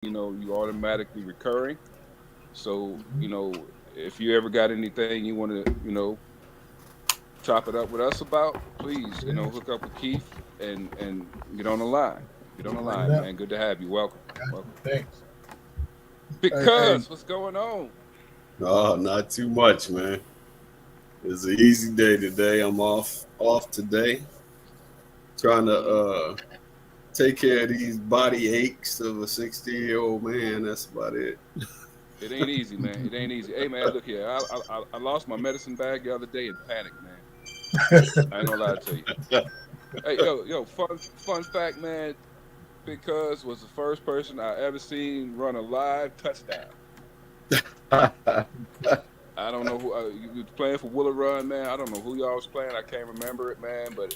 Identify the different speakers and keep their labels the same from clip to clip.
Speaker 1: you automatically recurring. So, if you ever got anything you want to, chop it up with us about, please,
Speaker 2: Yeah.
Speaker 1: hook up with Keith and get on the line. Get on the
Speaker 2: Bring it
Speaker 1: line,
Speaker 2: up.
Speaker 1: man. Good to have you. Welcome.
Speaker 2: Got you.
Speaker 1: Welcome.
Speaker 2: Thanks.
Speaker 3: Hey,
Speaker 1: Because what's going on?
Speaker 3: oh, not too much, man. It's an easy day today. I'm off today. Trying to
Speaker 1: Mm,
Speaker 3: take care of these body aches of a 60-year-old man. That's about it.
Speaker 1: it ain't easy, man. It ain't easy. Hey, man, look here. I lost my medicine bag the other day in panic, man. I ain't gonna lie to you. Hey, yo, fun fact, man. Because was the first person I ever seen run a live touchdown. I don't know who you was playing for Willa Run, man. I don't know who y'all was playing. I can't remember it, man. But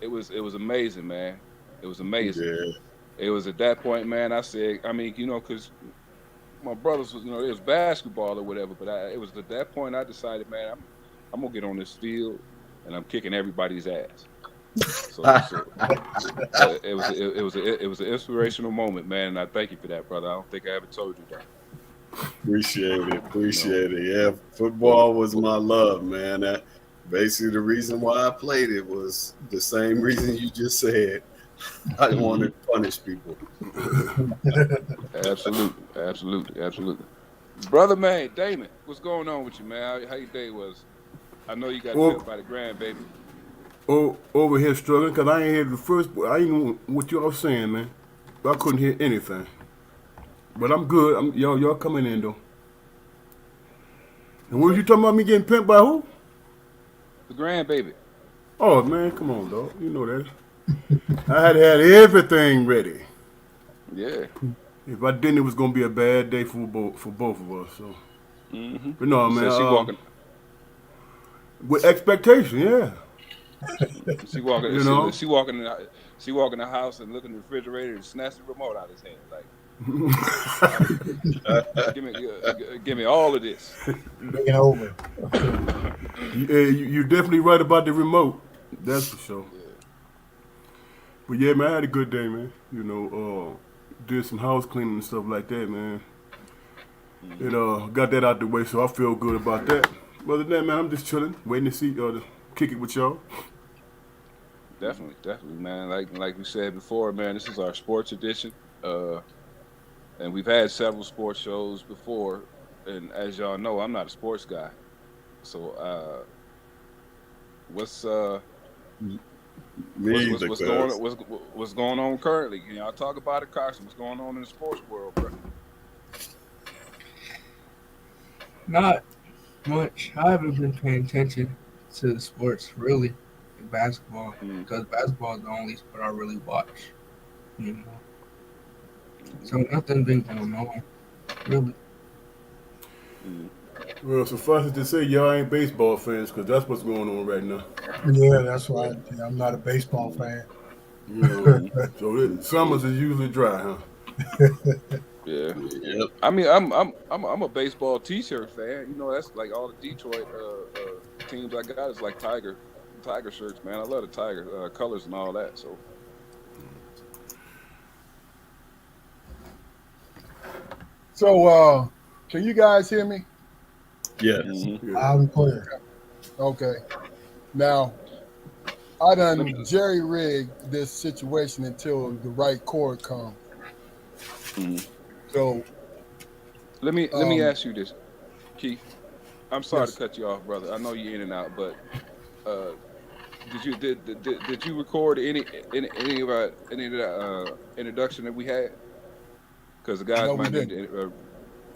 Speaker 1: it was amazing, man. It was amazing.
Speaker 3: Yeah,
Speaker 1: It was at that point, man. I said, I mean, because my brothers was, it was basketball or whatever. But it was at that point I decided, man, I'm gonna get on this field and I'm kicking everybody's ass. So it was an inspirational moment, man. And I thank you for that, brother. I don't think I ever told you that.
Speaker 3: appreciate it.
Speaker 1: You know,
Speaker 3: Appreciate it. Yeah,
Speaker 1: for,
Speaker 3: football was
Speaker 1: for
Speaker 3: my love, man. That basically the reason why I played it was the same reason you just said. I wanted
Speaker 1: hmm
Speaker 3: to punish people.
Speaker 1: absolutely, absolutely, absolutely. Brother, man, Damon, what's going on with you, man? How your day was? I know you got
Speaker 4: Over,
Speaker 1: pimped by the grandbaby.
Speaker 4: over here struggling because I ain't hear the first. I ain't know what y'all was saying, man. I couldn't hear anything. But I'm good. Y'all coming in though. And what was
Speaker 1: Okay,
Speaker 4: you talking about me getting pimped by who?
Speaker 1: the grandbaby.
Speaker 4: Oh man, come on, dog. You know that. I had everything ready.
Speaker 1: Yeah.
Speaker 4: If I didn't, it was gonna be a bad day for both of us. So, but no,
Speaker 1: You
Speaker 4: man.
Speaker 1: said she walking.
Speaker 4: With expectation, yeah.
Speaker 1: She walking.
Speaker 4: You know.
Speaker 1: She walking the house and looking in the refrigerator and snatch the remote out of his hand. Like, uh, give me all of this.
Speaker 2: Bring it over.
Speaker 4: You're definitely right about the remote. That's for sure.
Speaker 1: Yeah.
Speaker 4: But yeah, man, I had a good day, man. Did some house cleaning and stuff like that, man. And
Speaker 1: hmm
Speaker 4: got that out the way, so I feel good about that. Other than that, man, I'm just chilling, waiting to see to kick it with y'all.
Speaker 1: Definitely, definitely, man. Like we said before, man, this is our sports edition. And we've had several sports shows before. And as y'all know, I'm not a sports guy. So what's
Speaker 3: Me either,
Speaker 1: what's going on
Speaker 3: cuz.
Speaker 1: what's going on currently? Can y'all talk about it, Carson? What's going on in the sports world, bro?
Speaker 5: Not much. I haven't been paying attention to sports really, like basketball,
Speaker 1: Mm,
Speaker 5: because basketball is the only sport I really watch anymore. So
Speaker 1: mm,
Speaker 5: nothing been going on really.
Speaker 1: mm.
Speaker 4: Well, suffice it to say, y'all ain't baseball fans, because that's what's going on right now.
Speaker 2: Yeah, that's right. Yeah, I'm not a baseball fan.
Speaker 4: You know,
Speaker 1: Mhm.
Speaker 4: so summers is usually dry, huh?
Speaker 1: Yeah.
Speaker 3: Yep.
Speaker 1: I mean, I'm a baseball T-shirt fan. That's like all the Detroit teams I got is like Tiger shirts, man. I love the Tiger colors and all that. So
Speaker 3: Yep.
Speaker 6: So, can you guys hear me?
Speaker 3: Yes.
Speaker 1: hmm
Speaker 4: Yeah.
Speaker 2: Loud and clear.
Speaker 6: Okay. Now, I
Speaker 1: let
Speaker 6: done
Speaker 1: me
Speaker 6: jerry rigged this situation until the right chord comes.
Speaker 1: mhm.
Speaker 6: So,
Speaker 1: let me
Speaker 6: um,
Speaker 1: ask you this, Keith. I'm sorry to
Speaker 6: yes.
Speaker 1: cut you off, brother. I know you're in and out, but uh, did you record any of the introduction that we had? Because the guys
Speaker 6: No, we
Speaker 1: might need
Speaker 6: didn't.
Speaker 1: to.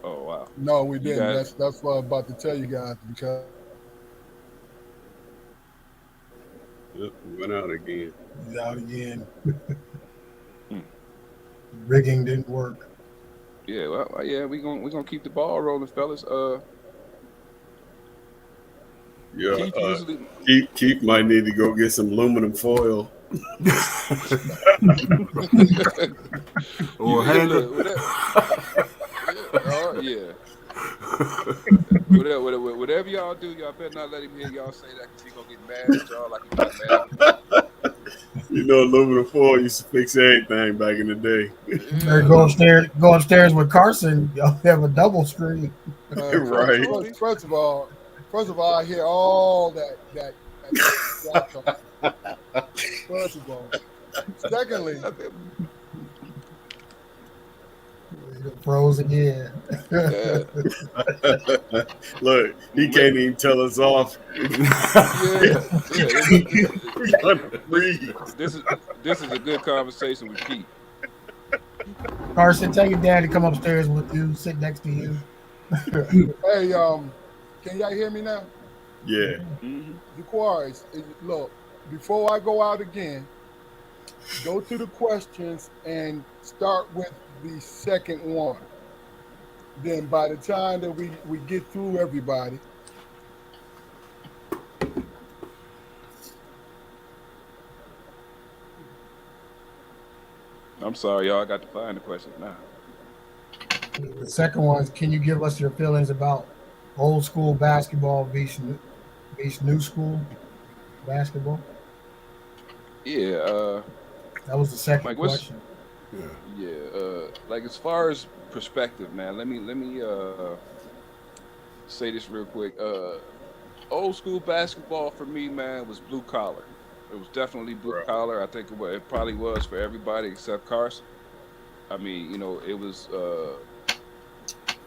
Speaker 1: Oh wow,
Speaker 6: No, we
Speaker 1: you
Speaker 6: didn't.
Speaker 1: guys.
Speaker 6: That's what I'm about to tell you guys because
Speaker 3: Yep. Went out again.
Speaker 2: He's out again.
Speaker 1: Hmm.
Speaker 2: Rigging didn't work.
Speaker 1: Yeah, well, yeah, we gonna keep the ball rolling, fellas.
Speaker 3: Yeah.
Speaker 1: Keith usually.
Speaker 3: Keith might need to go get some aluminum foil.
Speaker 1: You
Speaker 4: Or
Speaker 1: yeah,
Speaker 4: handle.
Speaker 1: look, yeah. Whatever y'all do, y'all better not let him hear y'all say that because he gonna get mad at y'all like he got mad at me.
Speaker 3: You know, aluminum foil used to fix everything back in the day.
Speaker 2: Or go upstairs with Karson. Y'all have a double screen.
Speaker 3: Right.
Speaker 6: First of all, I hear all that talk. First of all, secondly,
Speaker 2: Froze again.
Speaker 1: Yeah.
Speaker 3: Look, he can't even tell us off. We're gonna breathe.
Speaker 1: This is a good conversation with Keith.
Speaker 2: Karson, tell your dad to come upstairs with you, sit next to you.
Speaker 6: hey, can y'all hear me now?
Speaker 3: Yeah.
Speaker 6: Jaquarius, look, before I go out again, go to the questions and start with the second one. Then by the time that we get through everybody,
Speaker 1: I'm sorry, y'all. I got to find the question now.
Speaker 2: The second one is, can you give us your feelings about old school basketball versus new school basketball?
Speaker 1: Yeah.
Speaker 2: That was the second
Speaker 1: Mike,
Speaker 2: question.
Speaker 1: Yeah. Like as far as perspective, man. Let me say this real quick. Old school basketball for me, man, was blue collar. It was definitely blue collar. I think it probably was for everybody except Karson. I mean, you know, it was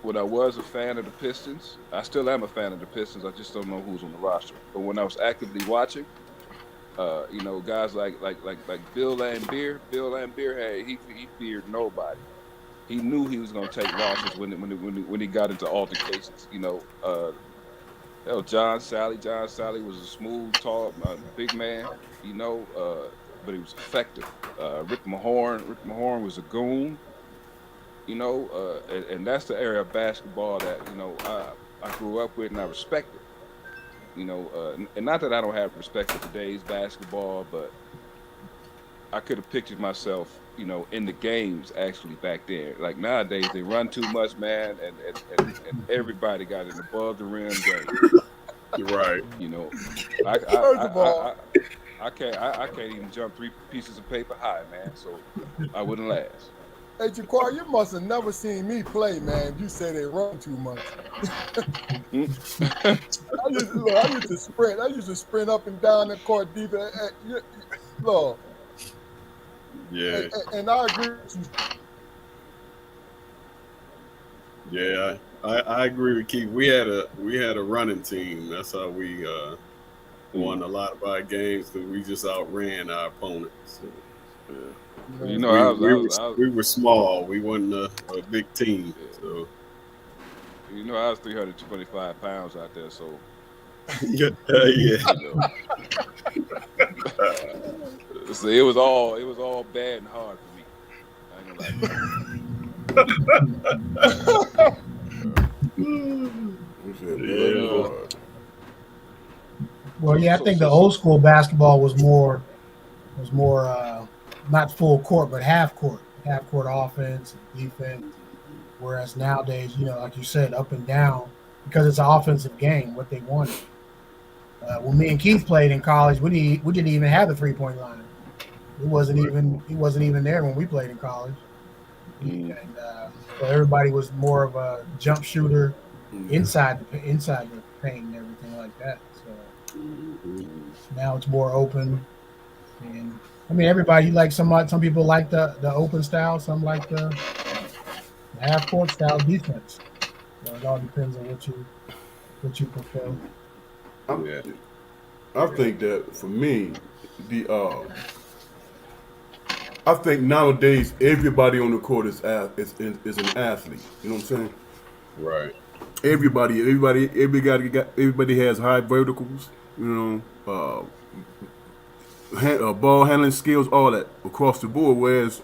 Speaker 1: when I was a fan of the Pistons. I still am a fan of the Pistons. I just don't know who's on the roster. But when I was actively watching, you know, guys like Bill Laimbeer. Bill Laimbeer he feared nobody. He knew he was going to take losses when he got into altercations. You know, John Sally. John Sally was a smooth, tall, big man. You know, but he was effective. Rick Mahorn was a goon. You know, and that's the area of basketball that, you know, I grew up with and I respected. You know, and not that I don't have respect for today's basketball, but I could have pictured myself, you know, in the games actually back then. Like nowadays, they run too much, man, and everybody got an above the rim game.
Speaker 3: You're right.
Speaker 1: You know,
Speaker 6: first of all,
Speaker 1: I can't even jump 3 pieces of paper high, man. So I wouldn't last.
Speaker 6: hey, Jaquar, you must have never seen me play, man. You say they run too much. I used to sprint. I used to sprint up and down the court deep. Look.
Speaker 3: Yeah.
Speaker 6: And I agree with you.
Speaker 3: Yeah, I agree with Keith. We had a running team. That's how we won a lot of our games, because we just outran our opponents. So,
Speaker 1: yeah. You know,
Speaker 3: we were small. We wasn't a big team. So
Speaker 1: you know, I was 325 pounds out there, so
Speaker 3: yeah.
Speaker 1: You know. So it was all bad and hard for me. I ain't gonna lie.
Speaker 2: Well, yeah, I think the old school basketball was more not full court, but half court offense and defense. Whereas nowadays, you know, like you said, up and down, because it's an offensive game, what they wanted. When me and Keith played in college, we didn't even have a 3-point line. He wasn't even there when we played in college. And so everybody was more of a jump shooter inside the paint and everything like that. So now it's more open. And I mean, everybody like some people like the open style, some like the half court style defense. So it all depends on what you prefer.
Speaker 4: I think that for me, I think nowadays everybody on the court is an athlete. You know what I'm saying?
Speaker 3: Right.
Speaker 4: Everybody has high verticals. You know, ball handling skills, all that across the board. Whereas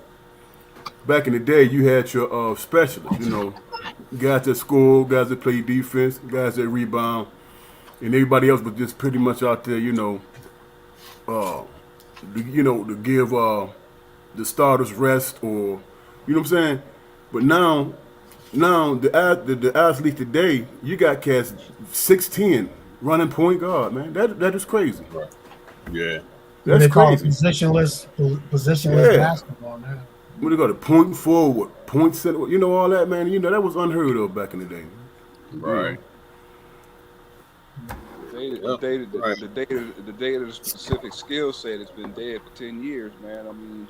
Speaker 4: back in the day, you had your specialists. You know, guys that score, guys that play defense, guys that rebound, and everybody else was just pretty much out there. You know, to give the starters rest, or you know what I'm saying. But now the athletes today, you got cats 6'10" running point guard, man. That is crazy.
Speaker 3: Right. Yeah.
Speaker 2: What
Speaker 4: That's
Speaker 2: they call it
Speaker 4: crazy.
Speaker 2: positionless
Speaker 4: Yeah.
Speaker 2: basketball now.
Speaker 4: When they got to point forward, point center, all that, man. That was unheard of back in the day.
Speaker 3: Right. Yep. Right.
Speaker 1: The data, the specific skill set has been dead for 10 years, man. I mean,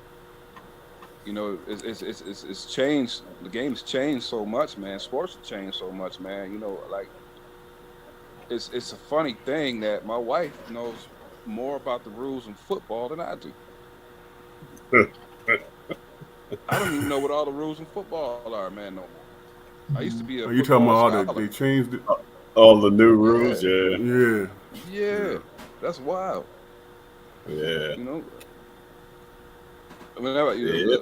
Speaker 1: it's changed. The game's changed so much, man. Sports have changed so much, man. Like it's a funny thing that my wife knows more about the rules in football than I do. I don't even know what all the rules in football are, man, no more. I used to be a
Speaker 4: Are you talking about
Speaker 1: football
Speaker 4: all
Speaker 1: scholar.
Speaker 4: they changed it?
Speaker 3: All the new rules, yeah.
Speaker 4: Yeah.
Speaker 1: Yeah, that's wild.
Speaker 3: Yeah.
Speaker 1: Whenever
Speaker 3: Yeah.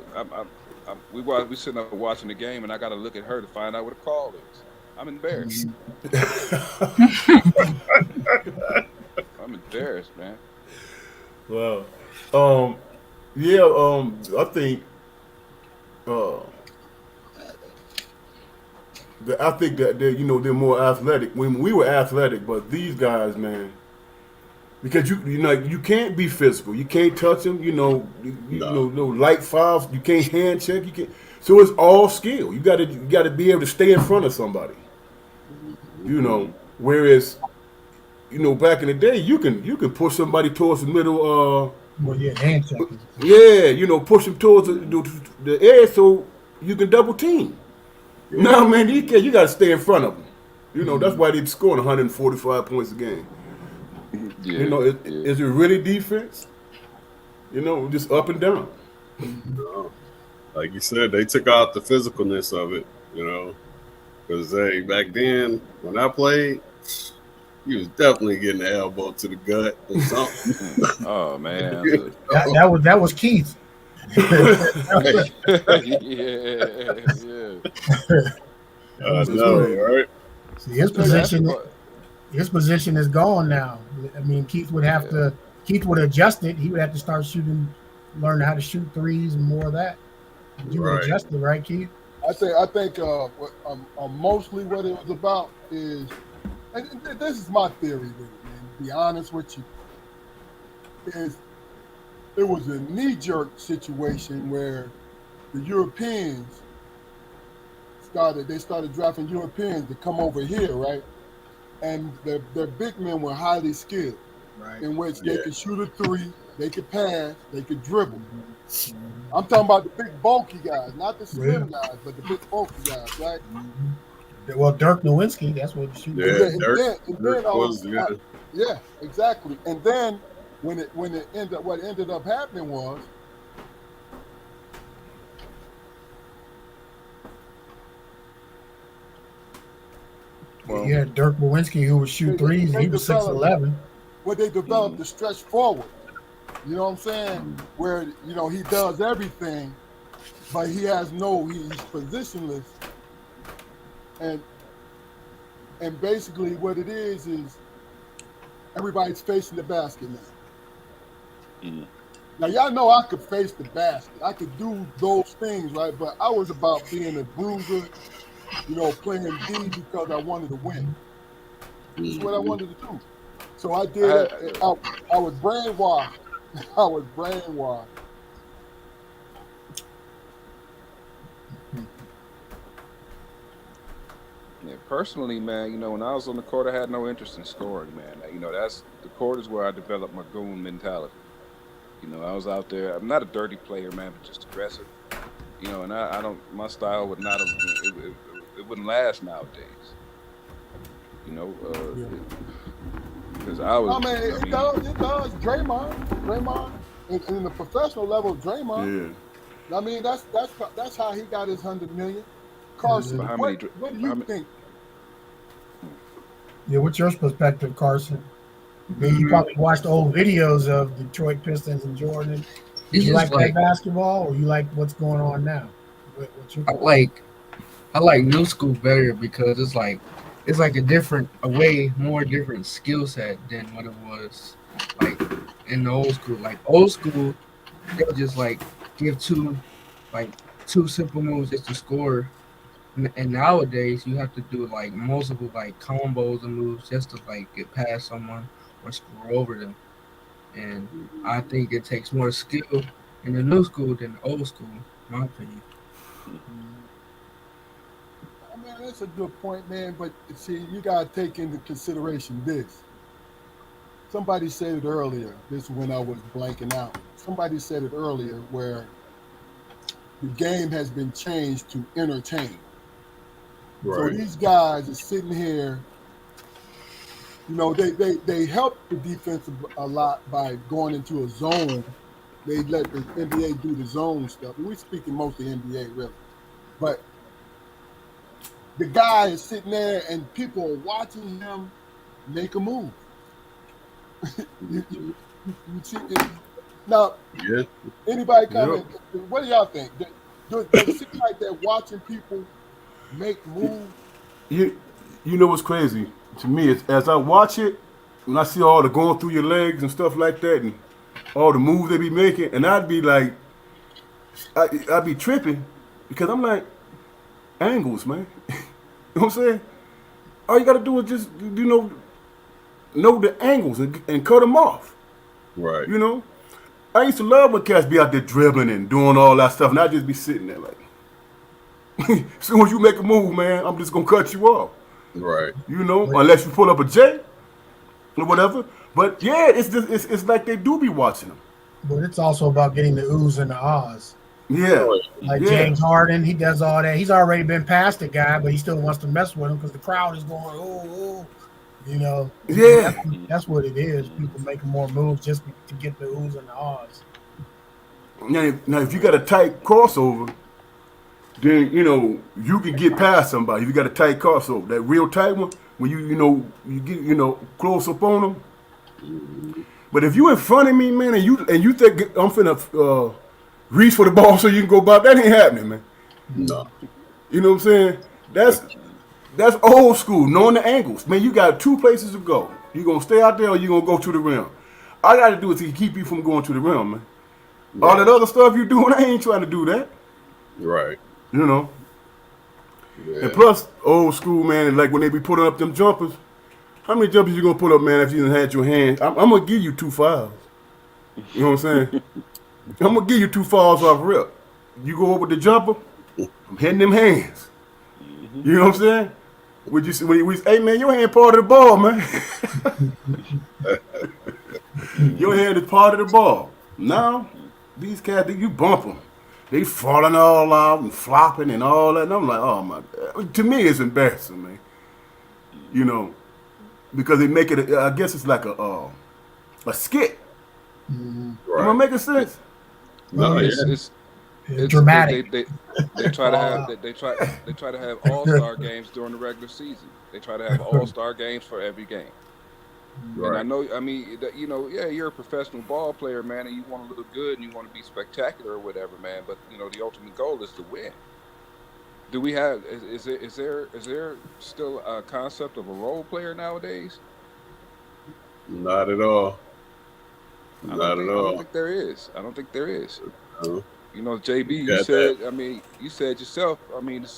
Speaker 1: we sitting up watching the game, and I got to look at her to find out what a call is. I'm embarrassed. I'm embarrassed, man.
Speaker 4: Wow. I think that they're more athletic. When we were athletic, but these guys, man, because you can't be physical. You can't touch them. No light fouls. You can't hand check. You can't. So it's all skill. You got to be able to stay in front of somebody. Whereas back in the day, you can push somebody towards the middle.
Speaker 2: Hand checking.
Speaker 4: Yeah, push them towards the edge so you can double team. No, man, you got to stay in front of them. That's why they're scoring 145 points a game.
Speaker 1: Yeah,
Speaker 4: is it really defense? Just up and down.
Speaker 3: Like you said, they took out the physicalness of it, because back then when I played, you was definitely getting the elbow to the gut or something.
Speaker 1: Oh man,
Speaker 2: that was Keith.
Speaker 1: Yeah.
Speaker 3: Right?
Speaker 2: See, his position is gone now. I mean, Keith would adjust it. He would have to start learn how to shoot threes and more of that. You would adjust it, right, Keith?
Speaker 6: I think mostly what it was about is, and this is my theory, man, to be honest with you, is it was a knee-jerk situation where the Europeans started drafting Europeans to come over here, right? And their big men were highly skilled,
Speaker 2: right?
Speaker 6: In which they could shoot a three, they could pass, they could dribble. I'm talking about the big bulky guys, not the slim guys, but the big bulky guys, right?
Speaker 2: Well, Dirk Nowitzki, that's what he
Speaker 6: shoots. Yeah, exactly. And then what ended up happening was
Speaker 2: you had Dirk Nowitzki who would shoot threes. He was 6'11".
Speaker 6: Well, they developed the stretch forward. You know what I'm saying? Where he does everything, but he's positionless, and basically what it is everybody's facing the basket now. Now y'all know I could face the basket. I could do those things, right? But I was about being a bruiser, playing D because I wanted to win. That's what I wanted to do. So I did it. I was brainwashed. I was brainwashed.
Speaker 1: Yeah, personally, man, when I was on the court, I had no interest in scoring, man. That's the court is where I developed my goon mentality. I was out there. I'm not a dirty player, man, but just aggressive. And I don't. My style would not have. It wouldn't last nowadays. Because I was.
Speaker 6: It does. Draymond, in the professional level, Draymond. Yeah. I mean, that's how he got his $100 million. Karson, what do you think?
Speaker 2: Yeah, what's your perspective, Karson? You probably watched old videos of Detroit Pistons and Jordan. Do you like that basketball, or you like what's going on now?
Speaker 5: I like new school better because it's like a way more different skill set than what it was like in the old school. Like old school, they'll just give two simple moves just to score. And nowadays you have to do multiple combos and moves just to get past someone or score over them. And I think it takes more skill in the new school than the old school, in my opinion.
Speaker 6: I mean, that's a good point, man. But see, you gotta take into consideration this. Somebody said it earlier. This is when I was blanking out. Somebody said it earlier where the game has been changed to entertain. So
Speaker 3: Right.
Speaker 6: these guys are sitting here. You know, they help the defense a lot by going into a zone. They let the NBA do the zone stuff. We're speaking mostly NBA, really. But the guy is sitting there, and people are watching him make a move. You see, now,
Speaker 3: Yeah.
Speaker 6: anybody
Speaker 4: Yep.
Speaker 6: comment? What do y'all think? Does it seem like they're watching people make moves?
Speaker 4: You know what's crazy to me is as I watch it, when I see all the going through your legs and stuff like that, and all the moves they be making, and I'd be like, I'd be tripping because I'm like, angles, man. You know what I'm saying? All you gotta do is just know the angles and cut them off.
Speaker 3: Right.
Speaker 4: You know, I used to love when cats be out there dribbling and doing all that stuff, and I'd just be sitting there like, as soon as you make a move, man, I'm just gonna cut you off.
Speaker 3: Right.
Speaker 4: You know, unless you pull up a J or whatever. But yeah, it's like they do be watching them.
Speaker 2: But it's also about getting the oohs and the ahs.
Speaker 4: Yeah,
Speaker 2: Like
Speaker 4: yeah.
Speaker 2: James Harden, he does all that. He's already been past the guy, but he still wants to mess with him because the crowd is going, ooh. You know,
Speaker 4: Yeah.
Speaker 2: that's what it is. People making more moves just to get the oohs and the ahs.
Speaker 4: Now, if you got a tight crossover, then you can get past somebody. If you got a tight crossover, that real tight one, when you get close up on them. But if you in front of me, man, and you think I'm finna reach for the ball so you can go by, that ain't happening, man.
Speaker 3: No.
Speaker 4: You know what I'm saying? That's old school, knowing the angles. Man, you got two places to go. You gonna stay out there or you gonna go to the rim. All I gotta do is to keep you from going to the rim, man.
Speaker 3: Right.
Speaker 4: All that other stuff you doing, I ain't trying to do that.
Speaker 3: Right.
Speaker 4: You know.
Speaker 3: Yeah.
Speaker 4: And plus, old school, man, like when they be putting up them jumpers, how many jumpers you gonna put up, man, if you done had your hand? I'm gonna give you 2 fouls. You know what I'm saying? I'm gonna give you 2 fouls off rip. You go over the jumper, I'm hitting them hands. You know what I'm saying? Hey man, your hand part of the ball, man. Your hand is part of the ball. Now, these cats, you bump them. They falling all out and flopping and all that. And I'm like, oh my God. To me, it's embarrassing, man. You know, because they make it, I guess it's like a skit. Am I
Speaker 3: Right.
Speaker 4: making sense?
Speaker 3: No, yeah.
Speaker 2: It's dramatic.
Speaker 1: They try to have they try to have all-star games during the regular season. They try to have all-star games for every game. And I
Speaker 3: Right.
Speaker 1: know, I mean, yeah, you're a professional ball player, man, and you want to look good and you want to be spectacular or whatever, man. But the ultimate goal is to win. Do we have? Is there still a concept of a role player nowadays?
Speaker 3: Not at all.
Speaker 1: I
Speaker 3: Not at
Speaker 1: don't
Speaker 3: all.
Speaker 1: think there is. I don't think there is.
Speaker 3: No.
Speaker 1: JB, you
Speaker 3: Got
Speaker 1: said. I mean, you said yourself. I mean, the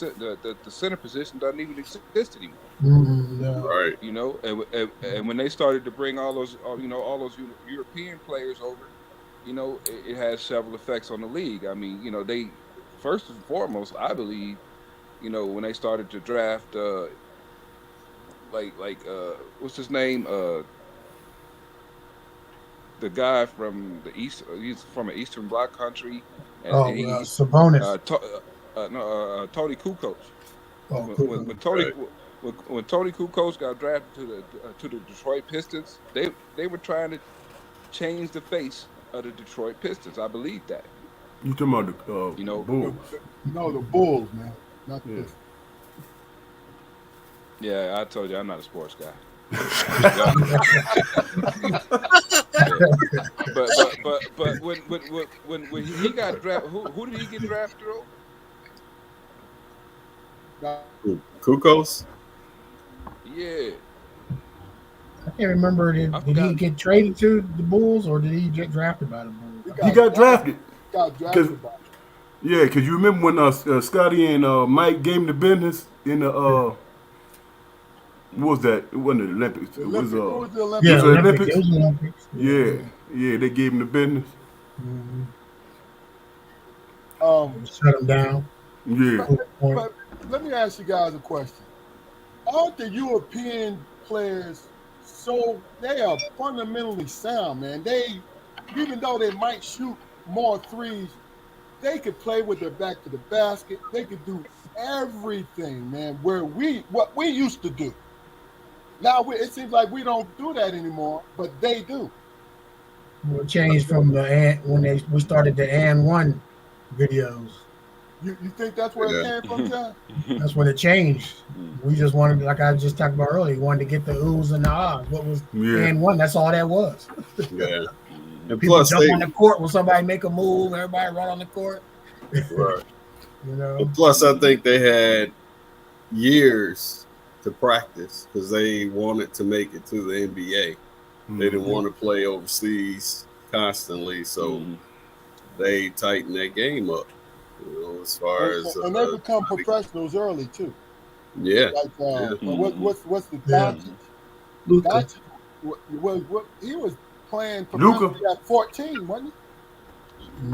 Speaker 1: center position doesn't even exist anymore.
Speaker 2: No.
Speaker 3: Right.
Speaker 1: And when they started to bring all those European players over, it has several effects on the league. I mean, they first and foremost, I believe, when they started to draft, what's his name, the guy from the east, he's from an Eastern Bloc country, and
Speaker 2: Sabonis.
Speaker 1: Tony Kukoc.
Speaker 2: Oh,
Speaker 1: When Tony Kukoc got drafted to the Detroit Pistons, they were trying to change the face of the Detroit Pistons. I believe that.
Speaker 4: You talking about the Bulls?
Speaker 6: No, the Bulls, man. Not the
Speaker 4: Yeah.
Speaker 6: Pistons.
Speaker 1: Yeah, I told you I'm not a sports guy. But when he got drafted, who did he get drafted over?
Speaker 3: Kukos?
Speaker 1: Yeah.
Speaker 2: I can't remember. Did he get traded to the Bulls or did he get drafted by the Bulls?
Speaker 4: He got drafted.
Speaker 6: Got drafted by.
Speaker 4: Yeah, because you remember when Scotty and Mike gave him the business in the What was that? It wasn't the Olympics.
Speaker 6: The
Speaker 4: It was
Speaker 6: Olympics. It was the
Speaker 4: It
Speaker 6: Olympics.
Speaker 4: was the Olympics?
Speaker 2: It was the Olympics.
Speaker 4: Yeah, they gave him the business.
Speaker 2: Mm-hmm.
Speaker 6: Shut
Speaker 2: him down.
Speaker 4: Yeah.
Speaker 6: But let me ask you guys a question. Aren't the European players they are fundamentally sound, man? They, even though they might shoot more threes, they could play with their back to the basket. They could do everything, man, what we used to do. Now it seems like we don't do that anymore, but they do.
Speaker 2: Well, it changed from when we started the &1 videos.
Speaker 6: You think that's where it came from, John?
Speaker 2: That's when it changed. We just wanted, like I just talked about earlier, we wanted to get the oohs and the ahs. What was &1? That's all that was.
Speaker 3: Yeah. And
Speaker 2: People
Speaker 3: plus,
Speaker 2: jump on the court when somebody make a move. Everybody run on the court.
Speaker 3: Right.
Speaker 2: And
Speaker 3: plus, I think they had years to practice because they wanted to make it to the NBA. They didn't want to play overseas constantly, so they tightened their game up. As far as
Speaker 6: and they become professionals early too.
Speaker 3: Yeah.
Speaker 6: Like what's the Doncic?
Speaker 5: Luka.
Speaker 6: He was playing
Speaker 4: professionally
Speaker 6: at 14, wasn't he?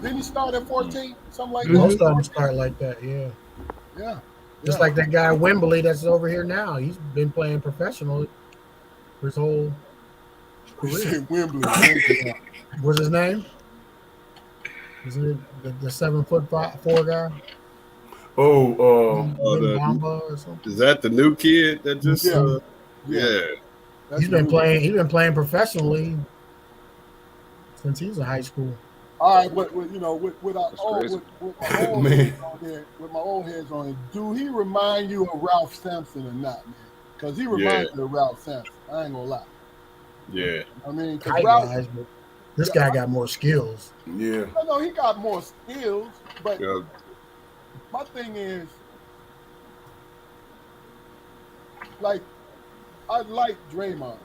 Speaker 6: Didn't he start at 14? Something like that.
Speaker 2: Most of them start like that, yeah. Just like that guy Wembley that's over here now. He's been playing professionally for his whole career.
Speaker 6: Wembley.
Speaker 2: What's his name? Is it the 7'4" guy?
Speaker 3: Bamba or something? Is that the new kid that just?
Speaker 2: He's been playing. He's been playing professionally since he was in high school.
Speaker 6: All right, but with my old heads on it, do he remind you of Ralph Sampson or not, man? Because he reminds me of Ralph Sampson. I ain't gonna lie.
Speaker 3: Yeah.
Speaker 6: I mean,
Speaker 2: this guy got more skills.
Speaker 4: Yeah.
Speaker 6: I know he got more skills, but my thing is, like, I like Draymond.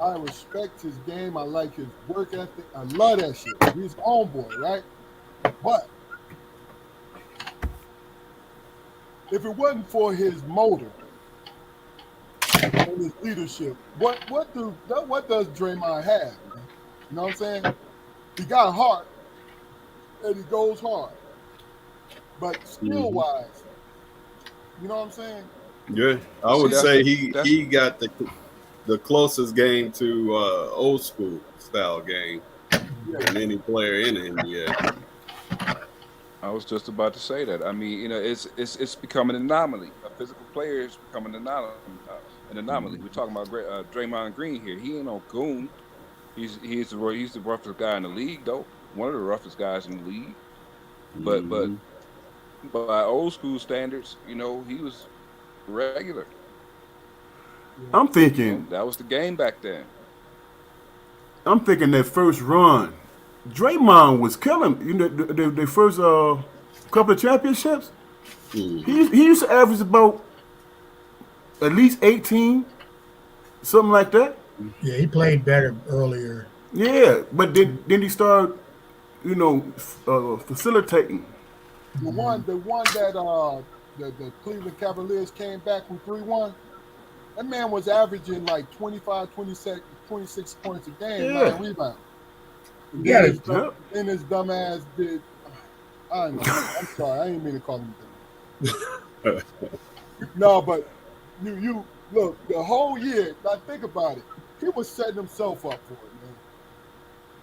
Speaker 6: I respect his game. I like his work ethic. I love that shit. He's homeboy, right? But if it wasn't for his motor and his leadership, what does Draymond have? Man? You know what I'm saying? He got heart and he goes hard, but skill-wise, you know what I'm saying?
Speaker 3: Yeah, I would say he got the closest game to old school style game than any player in the NBA.
Speaker 1: I was just about to say that. I mean, it's becoming an anomaly. A physical player is becoming an anomaly. We're talking about Draymond Green here. He ain't no goon. He's the roughest guy in the league, though. One of the roughest guys in the league. But by old school standards, he was regular.
Speaker 4: I'm thinking
Speaker 1: that was the game back then.
Speaker 4: I'm thinking that first run, Draymond was killing. The first couple of championships. He used to average about at least 18, something like that.
Speaker 2: Yeah, he played better earlier.
Speaker 4: Yeah, but then he started, facilitating.
Speaker 6: The one that the Cleveland Cavaliers came back from 3-1. That man was averaging like 25, 26 points a game, 9 rebounds. And his dumb ass did. I'm sorry, I didn't mean to call him dumb. No, but you look, the whole year, now think about it. He was setting himself up for it, man.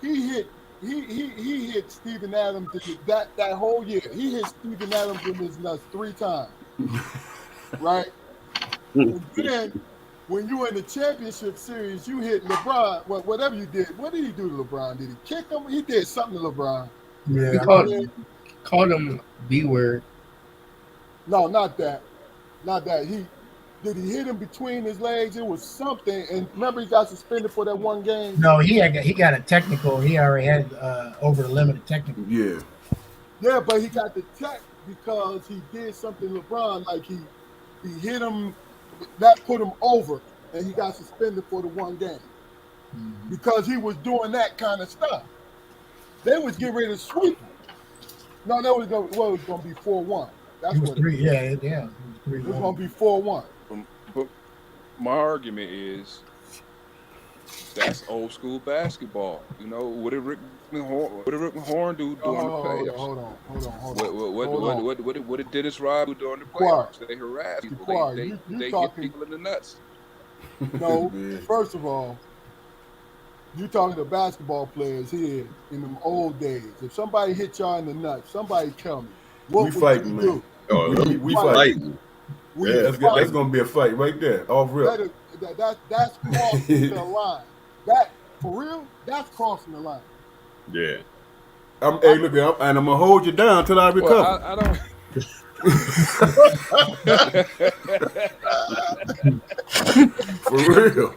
Speaker 6: He hit Steven Adams that whole year. He hit Steven Adams in his nuts 3 times. Right? And then when you were in the championship series, you hit LeBron. Whatever you did, what did he do to LeBron? Did he kick him? He did something to LeBron.
Speaker 5: Yeah, he called him B word.
Speaker 6: No, not that. Not that. Did he hit him between his legs? It was something. And remember, he got suspended for that one game.
Speaker 2: No, he got a technical. He already had over the limit of technical.
Speaker 4: Yeah.
Speaker 6: Yeah, but he got the tech because he did something to LeBron, like he hit him. That put him over, and he got suspended for the one game because he was doing that kind of stuff. They was getting ready to sweep him. No, that was going to be 4-1. That's
Speaker 2: it was
Speaker 6: what
Speaker 2: 3. Yeah.
Speaker 6: It was going to be 4-1.
Speaker 1: my argument is that's old school basketball. You know, what did Rick Horn do during the playoffs?
Speaker 6: Hold on.
Speaker 1: What did Dennis Rodman do during the
Speaker 6: Quiet.
Speaker 1: playoffs? They harass people.
Speaker 6: Quiet.
Speaker 1: They hit
Speaker 6: Talking.
Speaker 1: people in the nuts.
Speaker 6: No,
Speaker 4: Man.
Speaker 6: first of all, you talking to basketball players here in them old days. If somebody hit y'all in the nuts, somebody tell me. What
Speaker 4: We
Speaker 6: would
Speaker 4: fighting,
Speaker 6: you
Speaker 4: man.
Speaker 6: do?
Speaker 3: Oh,
Speaker 4: We
Speaker 3: fighting.
Speaker 6: We
Speaker 3: Yeah,
Speaker 4: That's gonna be a fight right there, off rip.
Speaker 6: That's crossing the line. That for real, that's crossing the line.
Speaker 3: Yeah.
Speaker 4: Hey, look, and I'm gonna hold you down till I recover.
Speaker 1: Well, I don't.
Speaker 4: For real.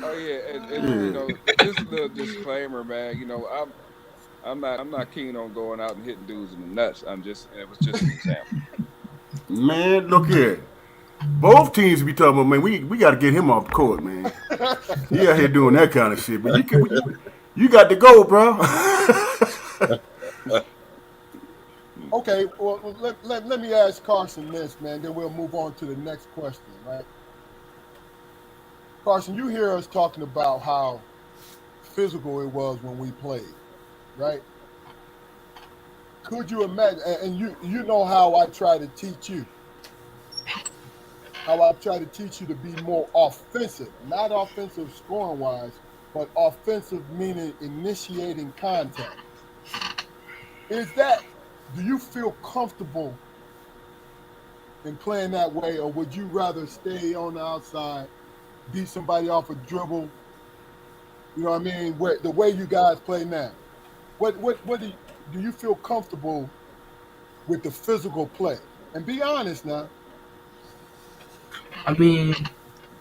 Speaker 1: Oh yeah, and you know, just a little disclaimer, man. You know, I'm not keen on going out and hitting dudes in the nuts. It was just an example.
Speaker 4: Man, look here. Both teams be talking about, man, we got to get him off the court, man. He out here doing that kind of shit, but you got to go, bro.
Speaker 6: Okay, well let me ask Karson this, man. Then we'll move on to the next question, right? Karson, you hear us talking about how physical it was when we played, right? Could you imagine? And you know how I try to teach you. How I try to teach you to be more offensive, not offensive scoring wise, but offensive meaning initiating contact. Do you feel comfortable in playing that way, or would you rather stay on the outside, beat somebody off a dribble? You know what I mean? The way you guys play now. What do you feel comfortable with the physical play? And be honest now.
Speaker 5: I mean,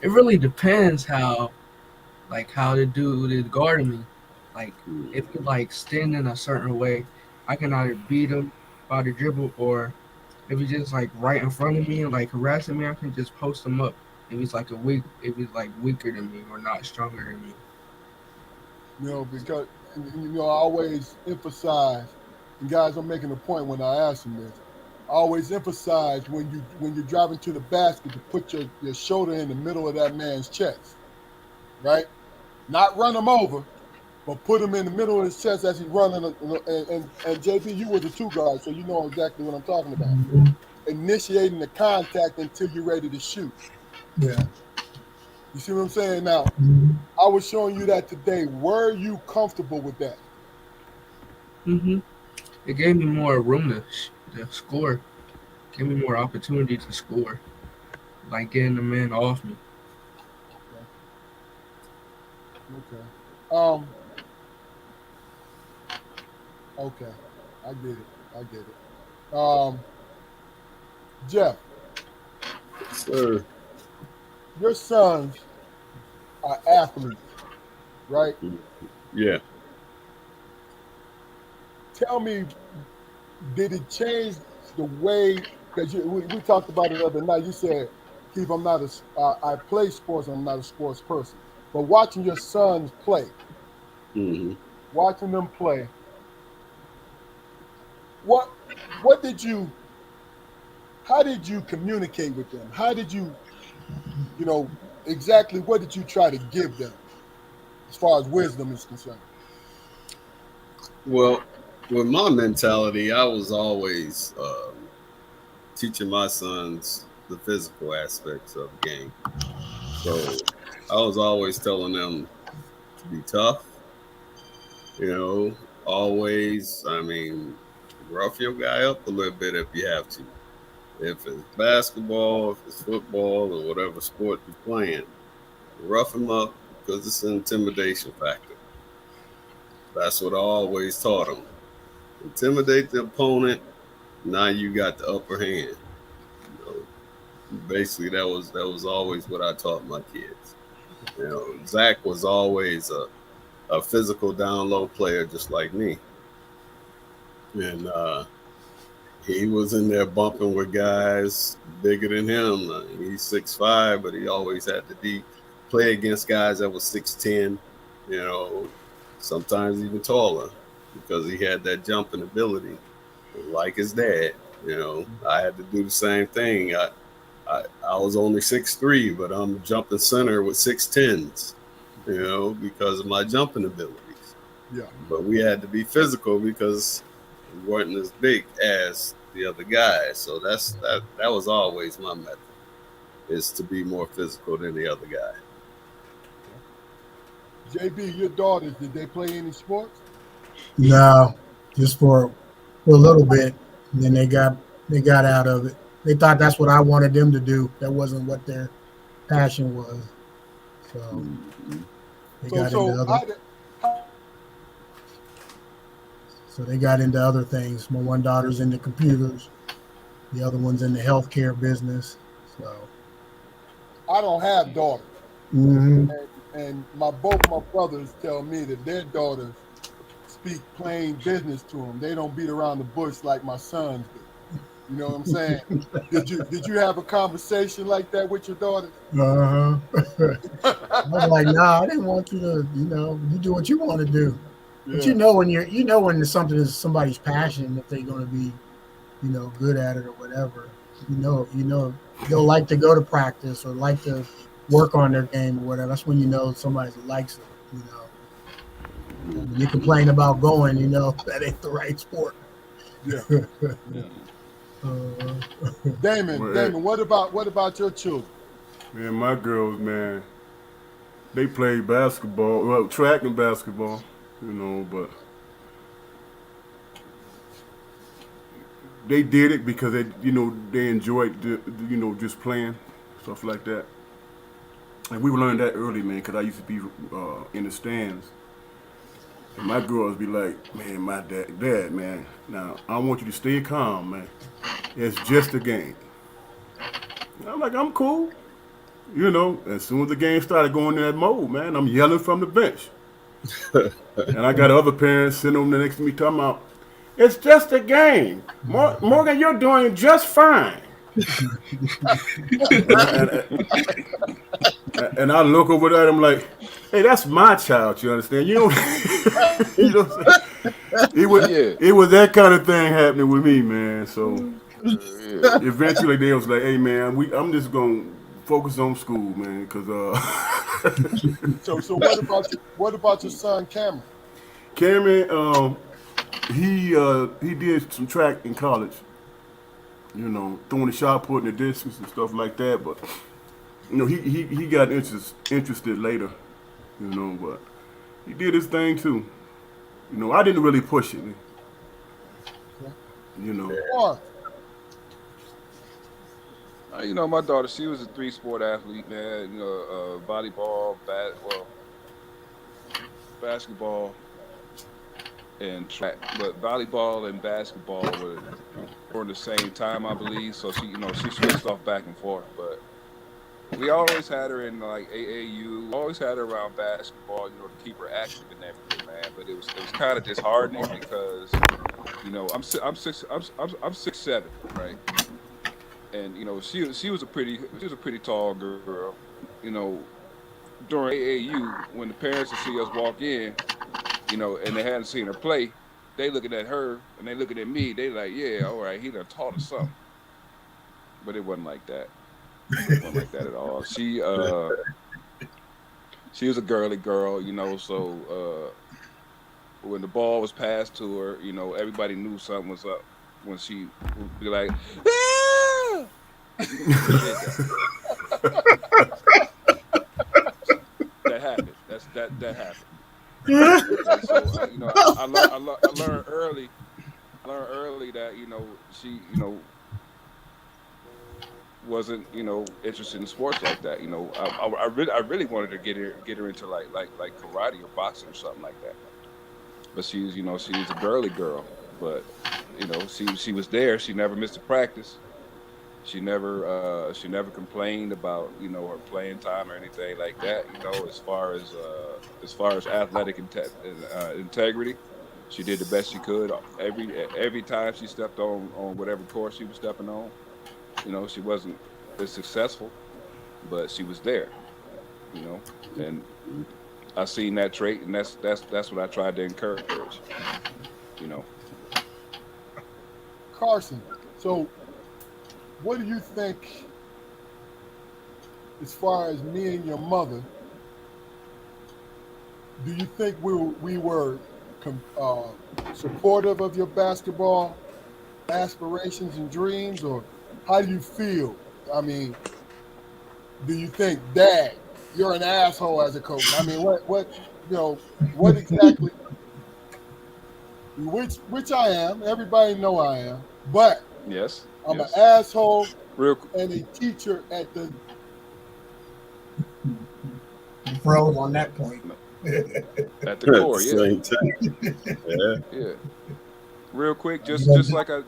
Speaker 5: it really depends how the dude is guarding me. Like, if he like stand in a certain way, I can either beat him by the dribble, or if he's just like right in front of me and like harassing me, I can just post him up. If he's like weaker than me or not stronger than me.
Speaker 6: You know, because I always emphasize, and guys, I'm making a point when I ask them this. I always emphasize when you're driving to the basket to put your shoulder in the middle of that man's chest, right? Not run him over, but put him in the middle of his chest as he's running. And JB, you were the two guys, so you know exactly what I'm talking about. Initiating the contact until you're ready to shoot.
Speaker 2: Yeah.
Speaker 6: You see what I'm saying? Now, I was showing you that today. Were you comfortable with that?
Speaker 5: It gave me more room to score. Gave me more opportunity to score. Like getting the man off me.
Speaker 6: Okay. Okay. I get it. Jeff.
Speaker 3: Sir.
Speaker 6: Your sons are athletes, right?
Speaker 3: Yeah.
Speaker 6: Tell me, did it change the way, because we talked about it the other night. You said, Keith, I play sports, I'm not a sports person. But watching your sons play, watching them play, how did you communicate with them? How did you exactly what did you try to give them as far as wisdom is concerned?
Speaker 3: Well, with my mentality, I was always teaching my sons the physical aspects of the game. So I was always telling them to be tough, always, rough your guy up a little bit if you have to. If it's basketball, if it's football, or whatever sport you're playing, rough him up because it's an intimidation factor. That's what I always taught them. Intimidate the opponent. Now you got the upper hand. Basically, that was always what I taught my kids. Zach was always a physical down low player, just like me, and he was in there bumping with guys bigger than him. He's 6'5", but he always had to play against guys that was 6'10", sometimes even taller, because he had that jumping ability, like his dad. You know, I had to do the same thing. I was only 6'3", but I'm jumping center with 6'10s, you know, because of my jumping abilities.
Speaker 6: Yeah.
Speaker 3: But we had to be physical because we weren't as big as the other guys. So that was always my method, is to be more physical than the other guy.
Speaker 6: JB, your daughters, did they play any sports?
Speaker 2: No, just for a little bit, and then they got out of it. They thought that's what I wanted them to do. That wasn't what their passion was. So they got into other. So they got into other things. My one daughter's into computers. The other one's in the healthcare business. So
Speaker 6: I don't have daughters,
Speaker 2: mhm.
Speaker 6: and both my brothers tell me that their daughters speak plain business to them. They don't beat around the bush like my sons do. You know what I'm saying? Did you have a conversation like that with your daughter?
Speaker 2: I was like, nah, I didn't want you to. You do what you want to do.
Speaker 6: Yeah.
Speaker 2: But when something is somebody's passion, if they're going to be, good at it or whatever. They'll like to go to practice or like to work on their game or whatever. That's when somebody likes it. When you complain about going, that ain't the right sport.
Speaker 6: Yeah. Damon, what about your children?
Speaker 4: Man, my girls, man, they played basketball, well, track and basketball, but they did it because they enjoyed just playing, stuff like that. And we learned that early, man, because I used to be in the stands. And my girls be like, man, my dad, man, now I want you to stay calm, man. It's just a game. And I'm like, I'm cool. As soon as the game started going in that mode, man, I'm yelling from the bench. And I got other parents sitting over next to me talking about, it's just a game. Morgan, you're doing just fine. and I look over there and I'm like, hey, that's my child, you understand? It was that kind of thing happening with me, man. So eventually they was like, hey, man, I'm just going to focus on school, man, because
Speaker 6: So what about your son Cameron?
Speaker 4: Cameron, he did some track in college, throwing the shot put in the distance and stuff like that, but he got interested later, but he did his thing too. I didn't really push it.
Speaker 6: Or
Speaker 1: My daughter, she was a 3-sport athlete, man. Volleyball, basketball, and track. But volleyball and basketball were during the same time, I believe. So she switched off back and forth. But we always had her in like AAU. Always had her around basketball, to keep her active and everything, man. But it was kind of disheartening because, I'm 6'7", right? And she was a pretty tall girl. During AAU, when the parents would see us walk in, and they hadn't seen her play, they looking at her and they looking at me. They like, yeah, all right, he done taught us something. But it wasn't like that. It wasn't like that at all. She was a girly girl, So when the ball was passed to her, everybody knew something was up. When she would be like, ah! That happened. That happened. So I learned early. That she wasn't interested in sports like that. I really wanted to get her into like karate or boxing or something like that. But she was a girly girl. But she was there. She never missed a practice. She never complained about her playing time or anything like that. As far as athletic integrity, she did the best she could. Every time she stepped on whatever course she was stepping on, she wasn't as successful, but she was there. And I seen that trait, and that's what I tried to encourage.
Speaker 6: Karson, So, what do you think, as far as me and your mother? Do you think we were supportive of your basketball aspirations and dreams, or how do you feel? I mean, do you think, Dad, you're an asshole as a coach? I mean, what exactly? Which I am. Everybody know I am, but
Speaker 1: Yes.
Speaker 6: I'm an
Speaker 1: Yes.
Speaker 6: asshole
Speaker 1: Real.
Speaker 6: and a teacher at the.
Speaker 2: You froze on that point.
Speaker 1: At the core, yeah.
Speaker 3: Same time. Yeah.
Speaker 1: Yeah. Real quick, just like I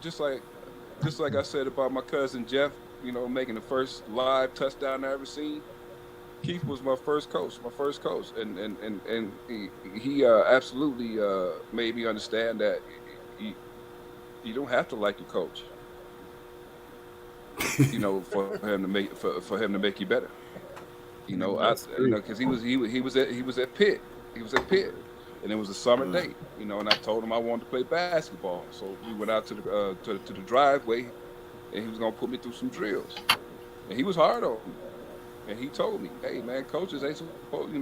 Speaker 1: said about my cousin Jeff, making the first live touchdown I ever seen. Keith was my first coach, and he absolutely made me understand that you don't have to like your coach, for him to make you better. Because he was at Pitt, and it was a summer day, and I told him I wanted to play basketball, so we went out to the driveway, and he was gonna put me through some drills, and he was hard on me, and he told me, "Hey man, coaches ain't supposed,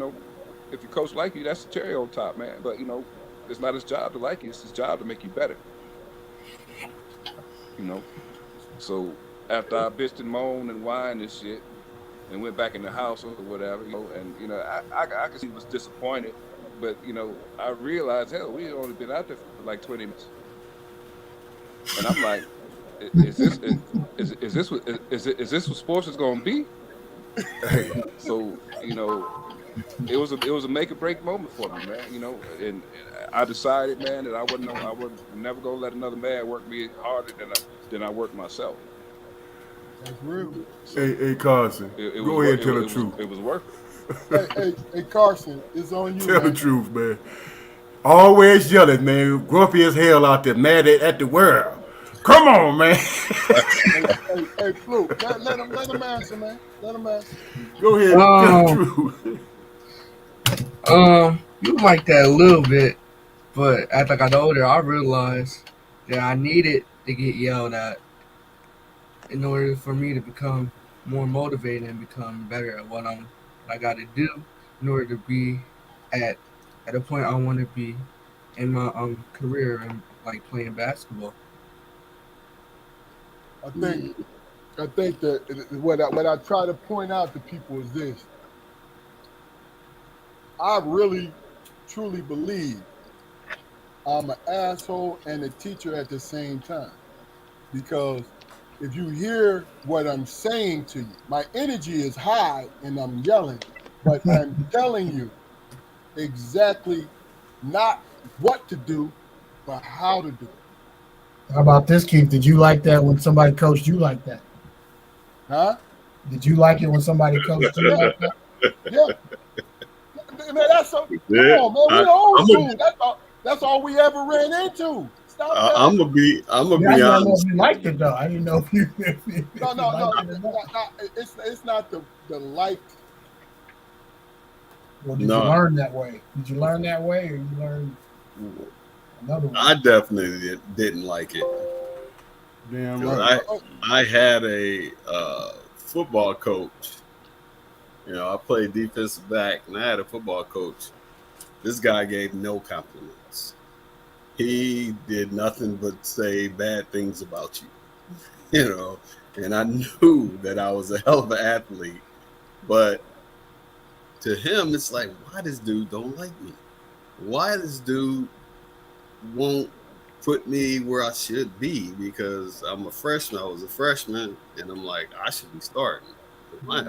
Speaker 1: if your coach like you, that's the cherry on top, man. But it's not his job to like you; it's his job to make you better." So after I bitched and moaned and whined and shit, and went back in the house or whatever, and I could see he was disappointed, but I realized, hell, we had only been out there for like 20 minutes, and I'm like, is this what sports is gonna be? So it was a make or break moment for me, man. And I decided, man, that I wasn't never gonna let another man work me harder than I work myself.
Speaker 6: That's real.
Speaker 4: Hey, Carson, go ahead and tell the truth.
Speaker 1: It was worth it.
Speaker 6: Hey, Karson, it's on you.
Speaker 4: Tell
Speaker 6: man.
Speaker 4: the truth, man. Always yelling, man. Grumpy as hell out there, mad at the world. Come on, man.
Speaker 6: hey, Fluke, let him answer, man. Let him answer.
Speaker 4: Go ahead, tell the truth.
Speaker 5: You like that a little bit, but as I got older, I realized that I needed to get yelled at in order for me to become more motivated and become better at what I got to do in order to be at a point I want to be in my career and like playing basketball.
Speaker 6: I think that what I try to point out to people is this. I really, truly believe I'm an asshole and a teacher at the same time. Because if you hear what I'm saying to you, my energy is high and I'm yelling, but I'm telling you exactly not what to do, but how to do it.
Speaker 2: How about this, Keith? Did you like that when somebody coached you like that?
Speaker 6: Huh?
Speaker 2: Did you like it when somebody coached you like that?
Speaker 6: Yeah. Man, that's so.
Speaker 3: Yeah.
Speaker 6: Come on, man. We old school. That's all we ever ran into. Stop that.
Speaker 3: I'm gonna be
Speaker 2: I don't know
Speaker 3: honest.
Speaker 2: if you liked it though. I didn't know if you.
Speaker 6: No.
Speaker 2: Liked it or not.
Speaker 6: It's not the like.
Speaker 2: Well, did you learn that way? Did you learn that way, or you learned another way?
Speaker 3: I definitely didn't like it.
Speaker 4: Damn right.
Speaker 3: I had a football coach. I played defensive back, and I had a football coach. This guy gave no compliments. He did nothing but say bad things about you, and I knew that I was a hell of an athlete. But to him, it's like, why this dude don't like me? Why this dude won't put me where I should be? Because I'm a freshman. I was a freshman, and I'm like, I should be starting. My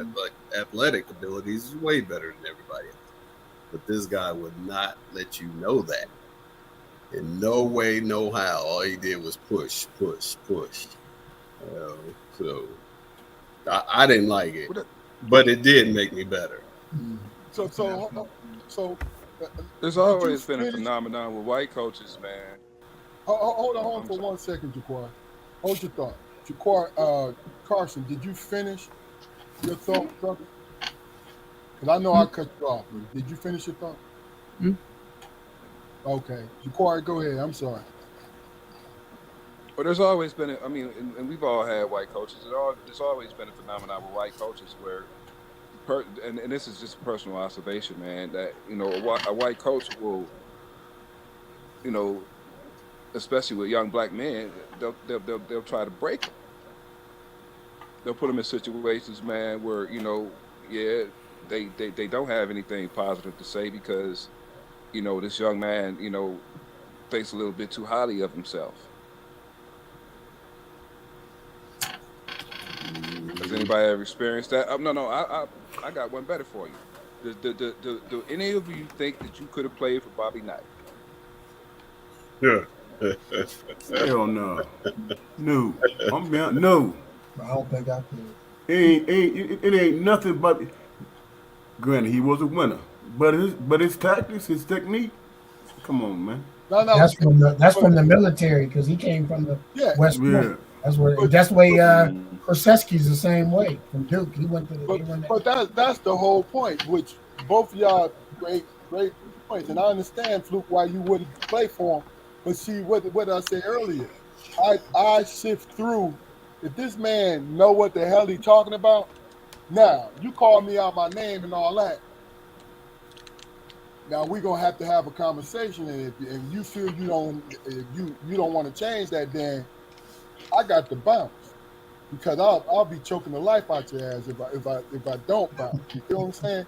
Speaker 3: athletic abilities is way better than everybody else. But this guy would not let you know that. In no way, no how. All he did was push. So I didn't like it, but it did make me better.
Speaker 6: So
Speaker 1: there's always been a phenomenon with white coaches, man.
Speaker 6: Hold on for 1 second, Jaquar. Hold your thought. Jaquar, Karson, did you finish your thought, brother? Because I know I cut you off. Did you finish your thought?
Speaker 5: Mm-hmm.
Speaker 6: Okay. Jaquar, go ahead. I'm sorry.
Speaker 1: But there's always been, and we've all had white coaches. There's always been a phenomenon with white coaches where, and this is just a personal observation, man, that a white coach will, you know, especially with young black men, they'll try to break them. They'll put them in situations, man, where yeah, they don't have anything positive to say because this young man thinks a little bit too highly of himself. Has anybody ever experienced that? No. I got one better for you. Do any of you think that you could have played for Bobby Knight?
Speaker 3: Yeah.
Speaker 4: Hell no. No. No.
Speaker 2: I don't think I could.
Speaker 4: It ain't nothing but. Granted, he was a winner, but his tactics, his technique. Come on, man.
Speaker 6: No.
Speaker 2: That's from the military because he came from the West Point.
Speaker 4: Yeah.
Speaker 2: That's the way Krzyzewski's the same way from Duke. He went to the.
Speaker 6: But that's the whole point. Which both of y'all great points, and I understand, Fluke, why you wouldn't play for him. But see what I said earlier. I sift through. If this man know what the hell he talking about, now you call me out my name and all that. Now we're gonna have to have a conversation, and if you feel you don't want to change that, then I got to bounce because I'll be choking the life out your ass if I don't bounce. You feel what I'm saying?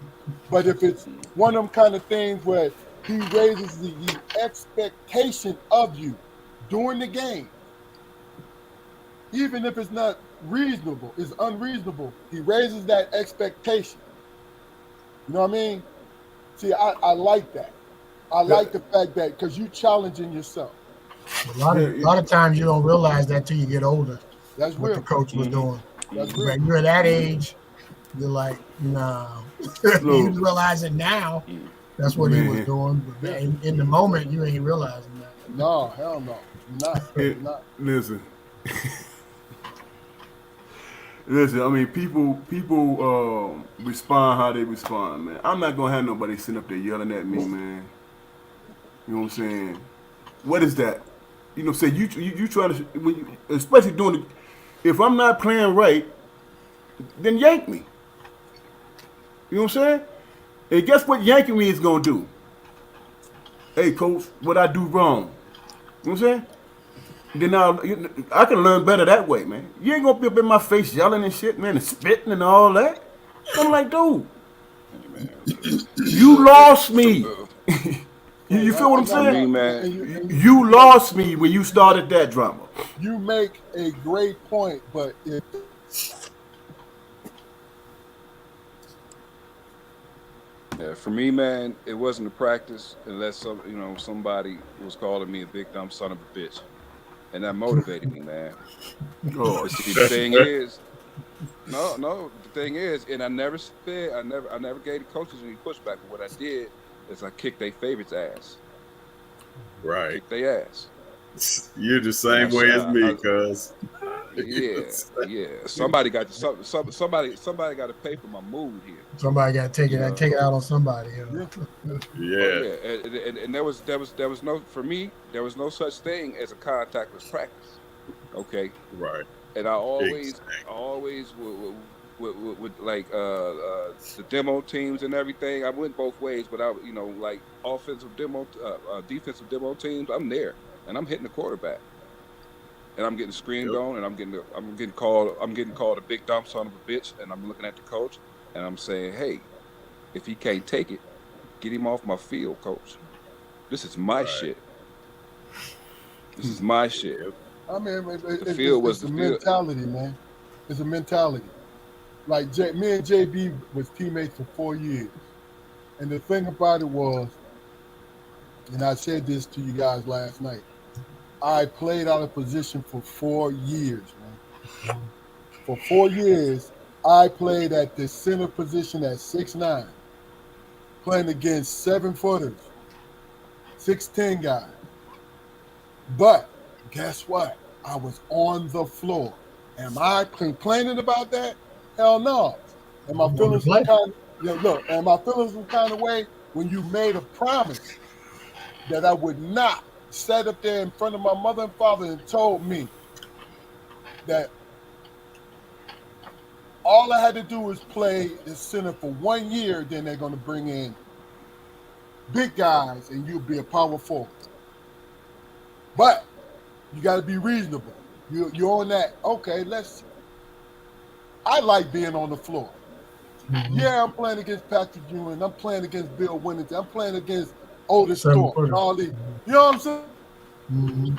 Speaker 6: But if it's one of them kind of things where he raises the expectation of you during the game, even if it's not reasonable, it's unreasonable. He raises that expectation. You know what I mean? See, I like that. I like the fact that because you challenging yourself.
Speaker 2: A lot of times you don't realize that till you get older.
Speaker 6: That's
Speaker 2: what
Speaker 6: real.
Speaker 2: The coach was doing.
Speaker 6: That's
Speaker 2: When
Speaker 6: real.
Speaker 2: you're that age, you're like, nah. You realize it now. That's what he was doing. But in the moment, you ain't realizing that.
Speaker 6: No, hell no. You're not.
Speaker 4: Listen. Listen, I mean, people respond how they respond, man. I'm not gonna have nobody sitting up there yelling at me, man. You know what I'm saying? What is that? Say you trying to, especially doing the, if I'm not playing right, then yank me. You know what I'm saying? And guess what yanking me is gonna do? Hey, coach, what I do wrong? You know what I'm saying? Then I can learn better that way, man. You ain't gonna be up in my face yelling and shit, man, and spitting and all that. I'm like, dude, you lost me. You feel what I'm saying?
Speaker 1: Man.
Speaker 4: You lost me when you started that drama.
Speaker 6: You make a great point, but
Speaker 1: Yeah, for me, man, it wasn't a practice unless somebody was calling me a big dumb son of a bitch. And that motivated me, man.
Speaker 4: Oh,
Speaker 1: see, the thing is, the thing is, and I never gave the coaches any pushback. But what I did is I kicked their favorites' ass.
Speaker 3: Right.
Speaker 1: Kicked their ass.
Speaker 3: You're the same way as me, cuz.
Speaker 1: Yeah. Somebody got to pay for my mood here.
Speaker 2: Somebody got to take it out on somebody.
Speaker 3: Yeah.
Speaker 1: And there was no, for me, there was no such thing as a contactless practice. Okay.
Speaker 3: Right.
Speaker 1: And I always would like the demo teams and everything. I went both ways, but I like offensive demo, defensive demo teams. I'm there and I'm hitting the quarterback. And I'm getting screamed on, and I'm getting called a big dumb son of a bitch, and I'm looking at the coach, and I'm saying, hey, if he can't take it, get him off my field, coach. This is my shit. This is my shit.
Speaker 6: I mean,
Speaker 1: it's
Speaker 6: a mentality, man. It's a mentality. Like me and JB was teammates for 4 years, and the thing about it was, and I said this to you guys last night, I played out of position for 4 years, man. For 4 years, I played at the center position at 6'9", playing against 7-footers, 6'10" guys. But guess what? I was on the floor. Am I complaining about that? Hell no. And my feelings were kind of way when you made a promise that I would not sat up there in front of my mother and father and told me that all I had to do was play the center for 1 year, then they're going to bring in big guys and you'll be a power forward. But you got to be reasonable. You're on that, okay, I like being on the floor. Yeah, I'm playing against Patrick Ewing. I'm playing against Bill Winnington. I'm playing against Otis Thorpe and all these. You know what I'm saying?
Speaker 2: Mm-hmm.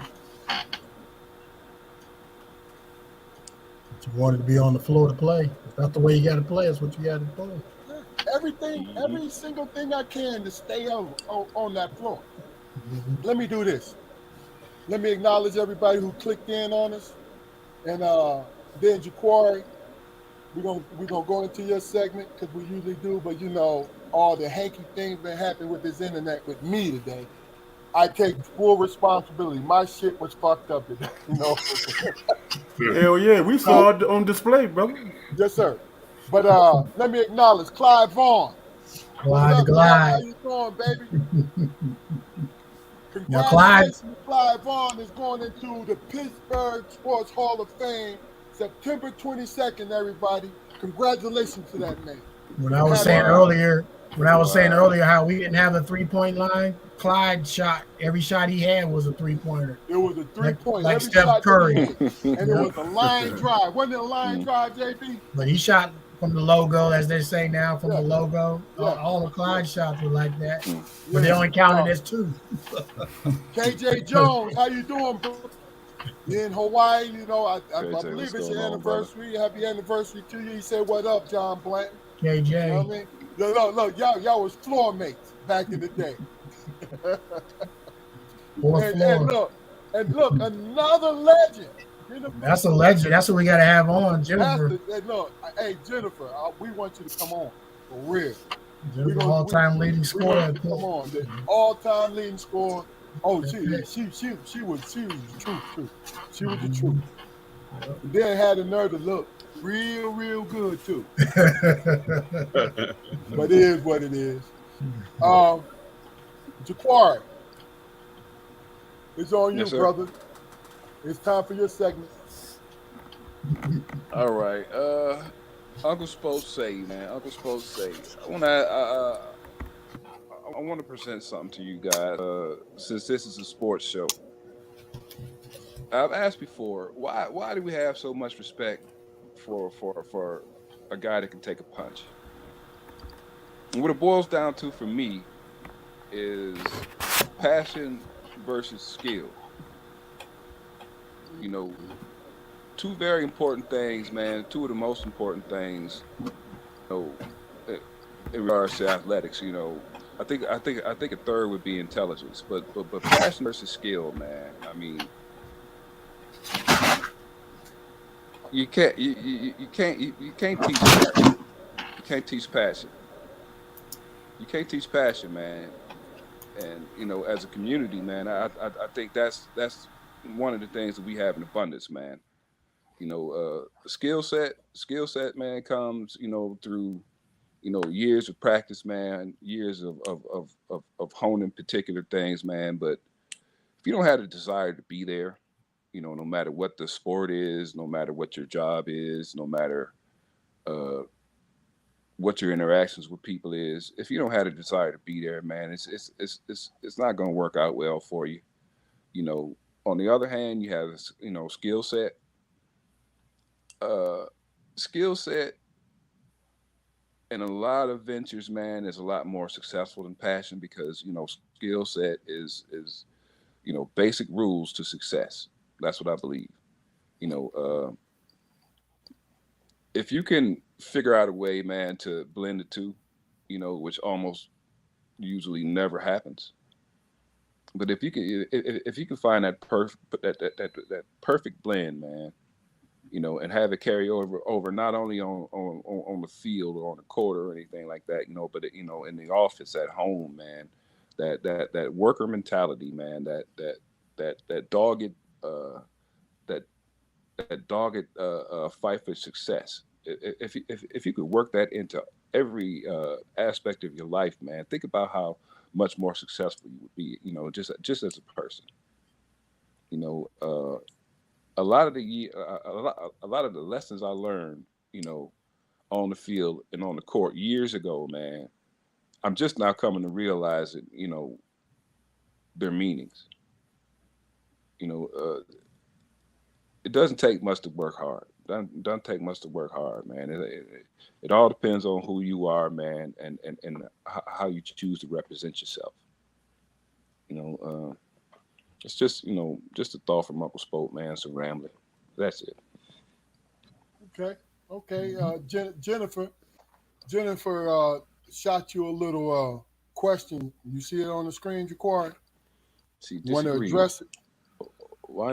Speaker 2: But you wanted to be on the floor to play. If that's the way you got to play. It's what you got to play.
Speaker 6: Everything, every single thing I can to stay on that floor. Let me do this. Let me acknowledge everybody who clicked in on us. And then Jaquari, we're gonna go into your segment because we usually do, but you know, all the hanky things that happened with this internet with me today. I take full responsibility. My shit was fucked up today, you know.
Speaker 4: Hell yeah, we saw it on display, brother.
Speaker 6: Yes, sir. But let me acknowledge Clyde Vaughn.
Speaker 2: Clyde the Glide.
Speaker 6: How you doing, baby?
Speaker 2: Now, Clyde.
Speaker 6: Congratulations, Clyde Vaughn is going into the Pittsburgh Sports Hall of Fame September 22nd, everybody. Congratulations to that man.
Speaker 2: When I was saying earlier how we didn't have a 3-point line, Clyde shot, every shot he had was a 3-pointer.
Speaker 6: It was a 3-point.
Speaker 2: Like
Speaker 6: every
Speaker 2: Steph
Speaker 6: shot
Speaker 2: Curry.
Speaker 6: And it was a line drive. Wasn't it a line drive, JP?
Speaker 2: But he shot from the logo, as they say now, from the logo. All the Clyde shots were like that. But they only counted as 2.
Speaker 6: KJ Jones, how you doing, bro? You're in Hawaii, you know, I believe it's your anniversary. Happy anniversary to you. He said, what up, John Blanton?
Speaker 2: KJ.
Speaker 6: You know what I mean? Look, y'all was floor mates back in the day. and look, another legend.
Speaker 2: That's a legend. That's what we got to have on, Jennifer.
Speaker 6: Hey, Jennifer, we want you to come on for real.
Speaker 2: Jennifer, all-time leading scorer.
Speaker 6: Come on, the all-time leading scorer. Oh, she was the truth. She was the truth. And then had the nerve to look real good too. But it is what it is. Jaquari, it's on you, brother. It's time for your segment.
Speaker 1: All right. Uncle Spo say, man. Uncle Spo say. I want to present something to you guys. Since this is a sports show, I've asked before, why do we have so much respect for a guy that can take a punch? And what it boils down to for me is passion versus skill. You know, 2 very important things, man. 2 of the most important things, you know, in regards to athletics. You know, I think a third would be intelligence, but passion versus skill, man. I mean, you can't teach passion. You can't teach passion. You can't teach passion, man. And you know, as a community, man, I think that's one of the things that we have in abundance, man. You know, skill set, man, comes, you know, through, you know, years of practice, man, years of honing particular things, man. But if you don't have the desire to be there, you know, no matter what the sport is, no matter what your job is, no matter what your interactions with people is, if you don't have the desire to be there, man, it's not going to work out well for you. You know, on the other hand, you have, you know, skill set. Skill set in a lot of ventures, man, is a lot more successful than passion because, you know, skill set is you know, basic rules to success. That's what I believe. You know, if you can figure out a way, man, to blend the 2, you know, which almost usually never happens. But if you can find that perfect blend, man, you know, and have it carry over not only on the field or on the court or anything like that, you know, but you know, in the office, at home, man, that worker mentality, man, that dogged fight for success. If you could work that into every aspect of your life, man, think about how much more successful you would be, you know, just as a person. You know, a lot of a lot of the lessons I learned, on the field and on the court years ago, man, I'm just now coming to realize it, their meanings. It doesn't take much to work hard. Doesn't take much to work hard, man. It all depends on who you are, man, and how you choose to represent yourself. It's just just a thought from Uncle Spoke, man. Some rambling. That's it.
Speaker 6: Okay. Jennifer shot you a little question. You see it on the screen, Jaquari?
Speaker 1: See,
Speaker 6: You want to
Speaker 1: disagree.
Speaker 6: address it?
Speaker 1: Why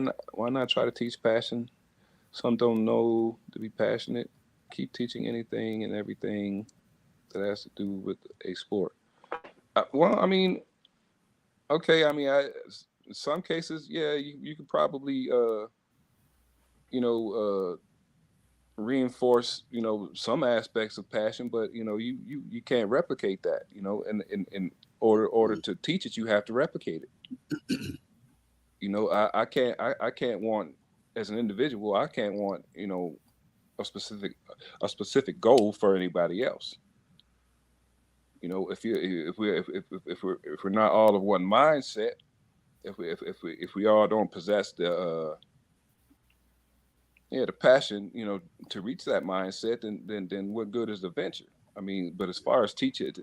Speaker 1: not try to teach passion? Some don't know to be passionate. Keep teaching anything and everything that has to do with a sport. Well, I mean, okay. I mean, in some cases, yeah, you could probably, reinforce, some aspects of passion, but you can't replicate that. In order to teach it, you have to replicate it. I can't want, as an individual, I can't want, a specific goal for anybody else. If we're not all of one mindset, if we all don't possess the passion, to reach that mindset, then what good is the venture? I mean, but as far as teaching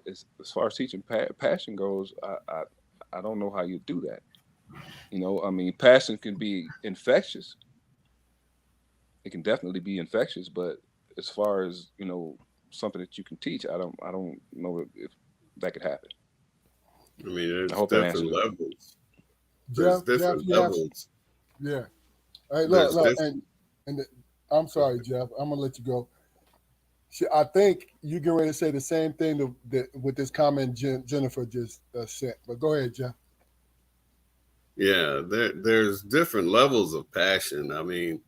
Speaker 1: passion goes, I don't know how you do that. I mean, passion can be infectious. It can definitely be infectious, but as far as something that you can teach, I don't know if that could happen.
Speaker 3: I mean, there's
Speaker 1: I hope that
Speaker 3: different
Speaker 1: answers it.
Speaker 3: levels. There's different levels.
Speaker 6: Yeah. All right, look, I'm sorry, Jeff. I'm gonna let you go. I think you get ready to say the same thing with this comment Jennifer just said. But go ahead, Jeff.
Speaker 3: Yeah, there's different levels of passion. I mean,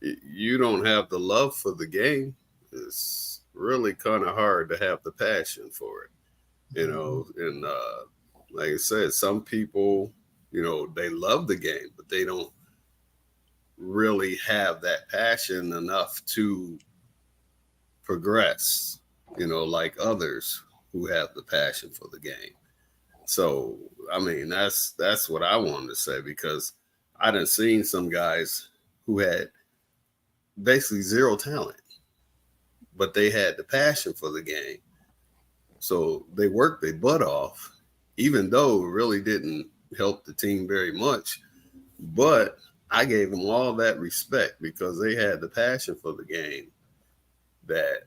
Speaker 3: you don't have the love for the game. It's really kind of hard to have the passion for it, and like I said, some people, they love the game, but they don't really have that passion enough to progress, like others who have the passion for the game. So, I mean, that's what I wanted to say, because I done seen some guys who had basically zero talent, but they had the passion for the game. So they worked their butt off, even though it really didn't help the team very much. But I gave them all that respect because they had the passion for the game, that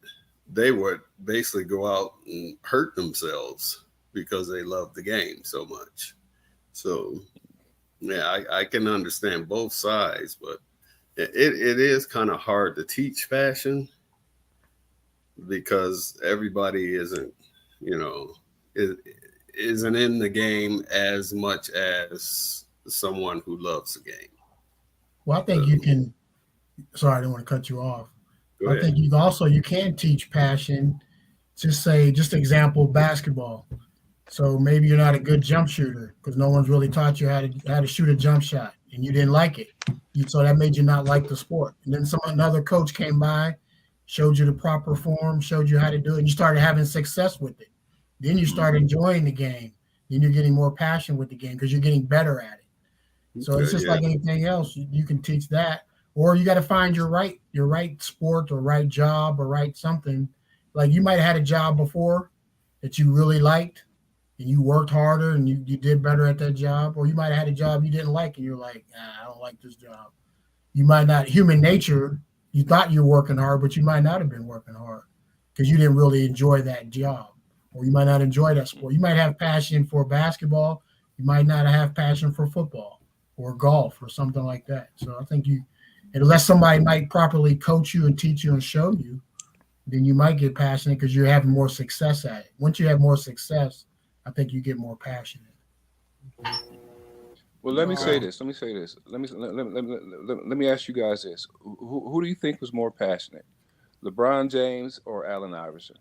Speaker 3: they would basically go out and hurt themselves because they loved the game so much. So, yeah, I can understand both sides, but it is kind of hard to teach passion because everybody isn't in the game as much as someone who loves the game.
Speaker 2: Well, I think you can. Sorry, I don't want to cut you off.
Speaker 3: Go
Speaker 2: I
Speaker 3: ahead.
Speaker 2: think you can teach passion. Just example, basketball. So maybe you're not a good jump shooter because no one's really taught you how to shoot a jump shot, and you didn't like it. So that made you not like the sport. And then another coach came by, showed you the proper form, showed you how to do it, and you started having success with it. Then you start enjoying the game. Then you're getting more passion with the game because you're getting better at it. So it's just like anything else. You can teach that, or you got to find your right sport or right job or right something. Like you might have had a job before that you really liked and you worked harder and you did better at that job, or you might have had a job you didn't like and you're like, I don't like this job. You might not, human nature, you thought you were working hard, but you might not have been working hard because you didn't really enjoy that job, or you might not enjoy that sport. You might have passion for basketball. You might not have passion for football or golf or something like that. So I think unless somebody might properly coach you and teach you and show you, then you might get passionate because you're having more success at it. Once you have more success, I think you get more passionate.
Speaker 1: Well, let me say this. Let me ask you guys this: who do you think was more passionate, LeBron James or Allen Iverson?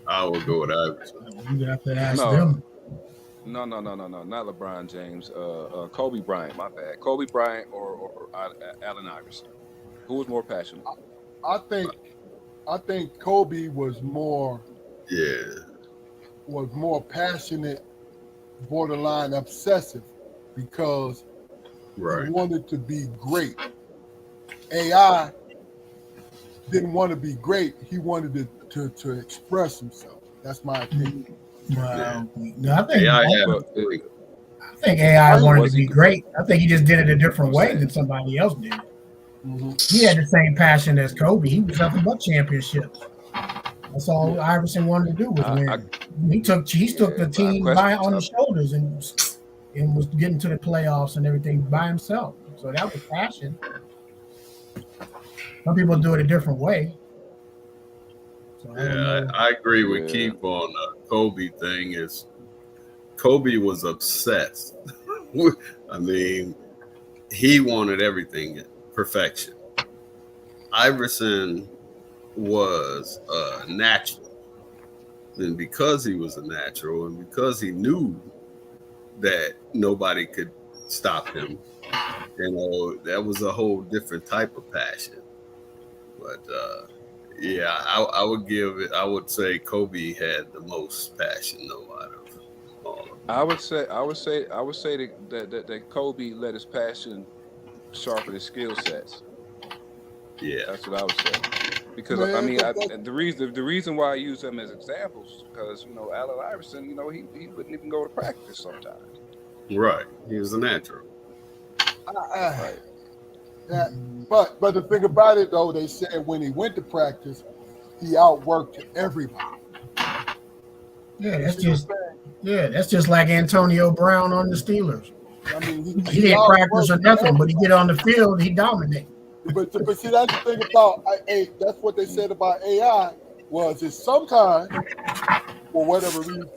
Speaker 3: I would go with Iverson.
Speaker 2: You have to ask them.
Speaker 1: No, not LeBron James. Kobe Bryant. My bad. Kobe Bryant or Allen Iverson. Who was more passionate?
Speaker 6: I think I think Kobe
Speaker 3: Yeah,
Speaker 6: was more passionate, borderline obsessive, because he
Speaker 3: right.
Speaker 6: wanted to be great. AI didn't want to be great. He wanted to express himself. That's my opinion.
Speaker 3: Yeah.
Speaker 2: No, I think
Speaker 3: AI had
Speaker 1: But
Speaker 3: a point.
Speaker 2: I think AI
Speaker 6: Right.
Speaker 2: wanted to
Speaker 1: was he?
Speaker 2: be great. I think he just did it a different
Speaker 1: I'm
Speaker 2: way
Speaker 1: saying.
Speaker 2: than somebody else did.
Speaker 6: Hmm.
Speaker 2: He had the same passion as Kobe. He was nothing but championships. That's all
Speaker 6: Yeah.
Speaker 2: Iverson wanted to do was
Speaker 1: I
Speaker 2: win. He took
Speaker 1: yeah.
Speaker 2: the
Speaker 1: But I
Speaker 2: team
Speaker 1: question.
Speaker 2: by on his shoulders and was getting to the playoffs and everything by himself. So that was passion. Some people do it a different way. So I don't
Speaker 3: Yeah,
Speaker 2: know.
Speaker 3: I agree with
Speaker 1: Yeah.
Speaker 3: Keith on the Kobe thing. Is Kobe was obsessed. I mean, he wanted everything perfection. Iverson was natural, and because he was a natural, and because he knew that nobody could stop him, that was a whole different type of passion. But yeah, I would give it. I would say Kobe had the most passion, though, out of all of them.
Speaker 1: I would say that Kobe let his passion sharpen his skill sets.
Speaker 3: Yeah,
Speaker 1: That's what I would say. Because I
Speaker 6: Man,
Speaker 1: mean,
Speaker 6: that, that,
Speaker 1: and the reason why I use them as examples is because Allen Iverson, he wouldn't even go to practice sometimes.
Speaker 3: right. He was a natural.
Speaker 6: I,
Speaker 1: Right.
Speaker 6: that, but the thing about it though, they said when he went to practice, he outworked everybody.
Speaker 2: Yeah,
Speaker 6: You
Speaker 2: that's
Speaker 6: see what
Speaker 2: just
Speaker 6: I'm saying?
Speaker 2: that's just like Antonio Brown on the Steelers.
Speaker 6: I mean,
Speaker 2: He
Speaker 6: he
Speaker 2: didn't practice or
Speaker 6: outworked
Speaker 2: nothing, but he
Speaker 6: everybody.
Speaker 2: get on the field, he dominate.
Speaker 6: But see, that's the thing about that's what they said about AI was is sometimes for whatever reason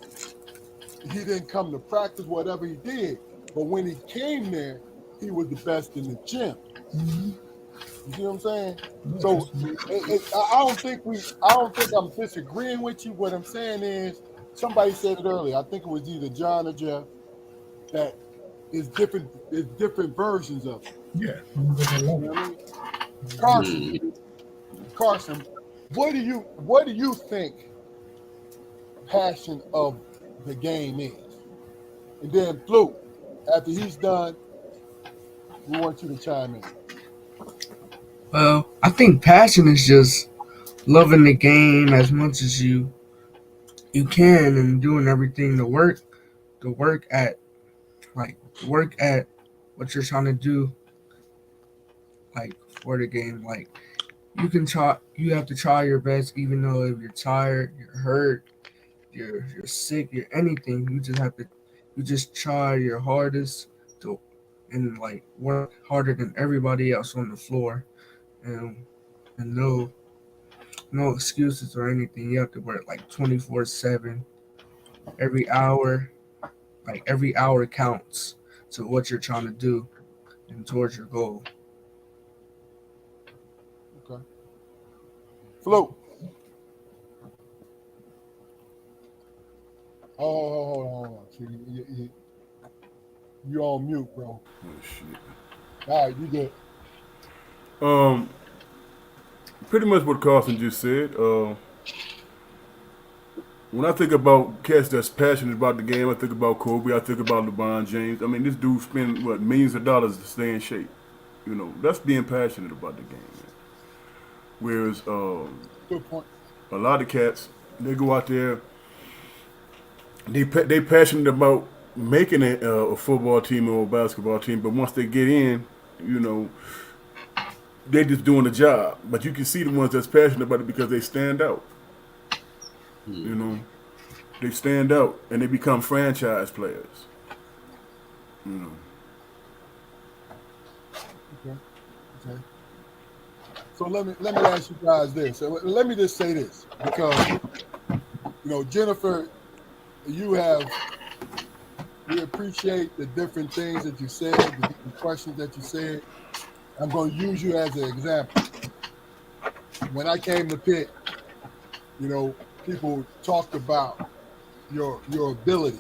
Speaker 6: he didn't come to practice whatever he did, but when he came there, he was the best in the gym.
Speaker 2: Mm-hmm.
Speaker 6: You see what I'm saying?
Speaker 2: Yeah,
Speaker 6: So I don't think I'm disagreeing with you. What I'm saying is somebody said it earlier. I think it was either John or Jeff that there's different versions of it.
Speaker 2: yeah.
Speaker 6: You know what I mean? Carson,
Speaker 3: Hmm.
Speaker 6: Carson, what do you think passion of the game is? And then Fluke, after he's done, we want you to chime in.
Speaker 5: Well, I think passion is just loving the game as much as you can and doing everything to work at what you're trying to do like for the game. Like you have to try your best even though if you're tired, you're hurt, you're sick, you're anything, you just try your hardest to and like work harder than everybody else on the floor and and no excuses or anything. You have to work like 24/7 every hour, like every hour counts to what you're trying to do and towards your goal.
Speaker 6: Okay. Fluke. Hold on. See, you on mute, bro.
Speaker 4: Oh shit.
Speaker 6: All right, you good.
Speaker 4: Um, pretty much what Carson just said. When I think about cats that's passionate about the game, I think about Kobe. I think about LeBron James. I mean, this dude spent what millions of dollars to stay in shape. That's being passionate about the game. Man. Whereas
Speaker 6: Good point.
Speaker 4: a lot of cats, they go out there, they passionate about making a football team or a basketball team, but once they get in, you know, they just doing the job. But you can see the ones that's passionate about it because they stand out. You know, they stand out and they become franchise players. You know.
Speaker 6: Okay. Okay. So let me ask you guys this. So let me just say this because Jennifer, we appreciate the different things that you said, the different questions that you said. I'm going to use you as an example. When I came to Pitt, people talked about your ability.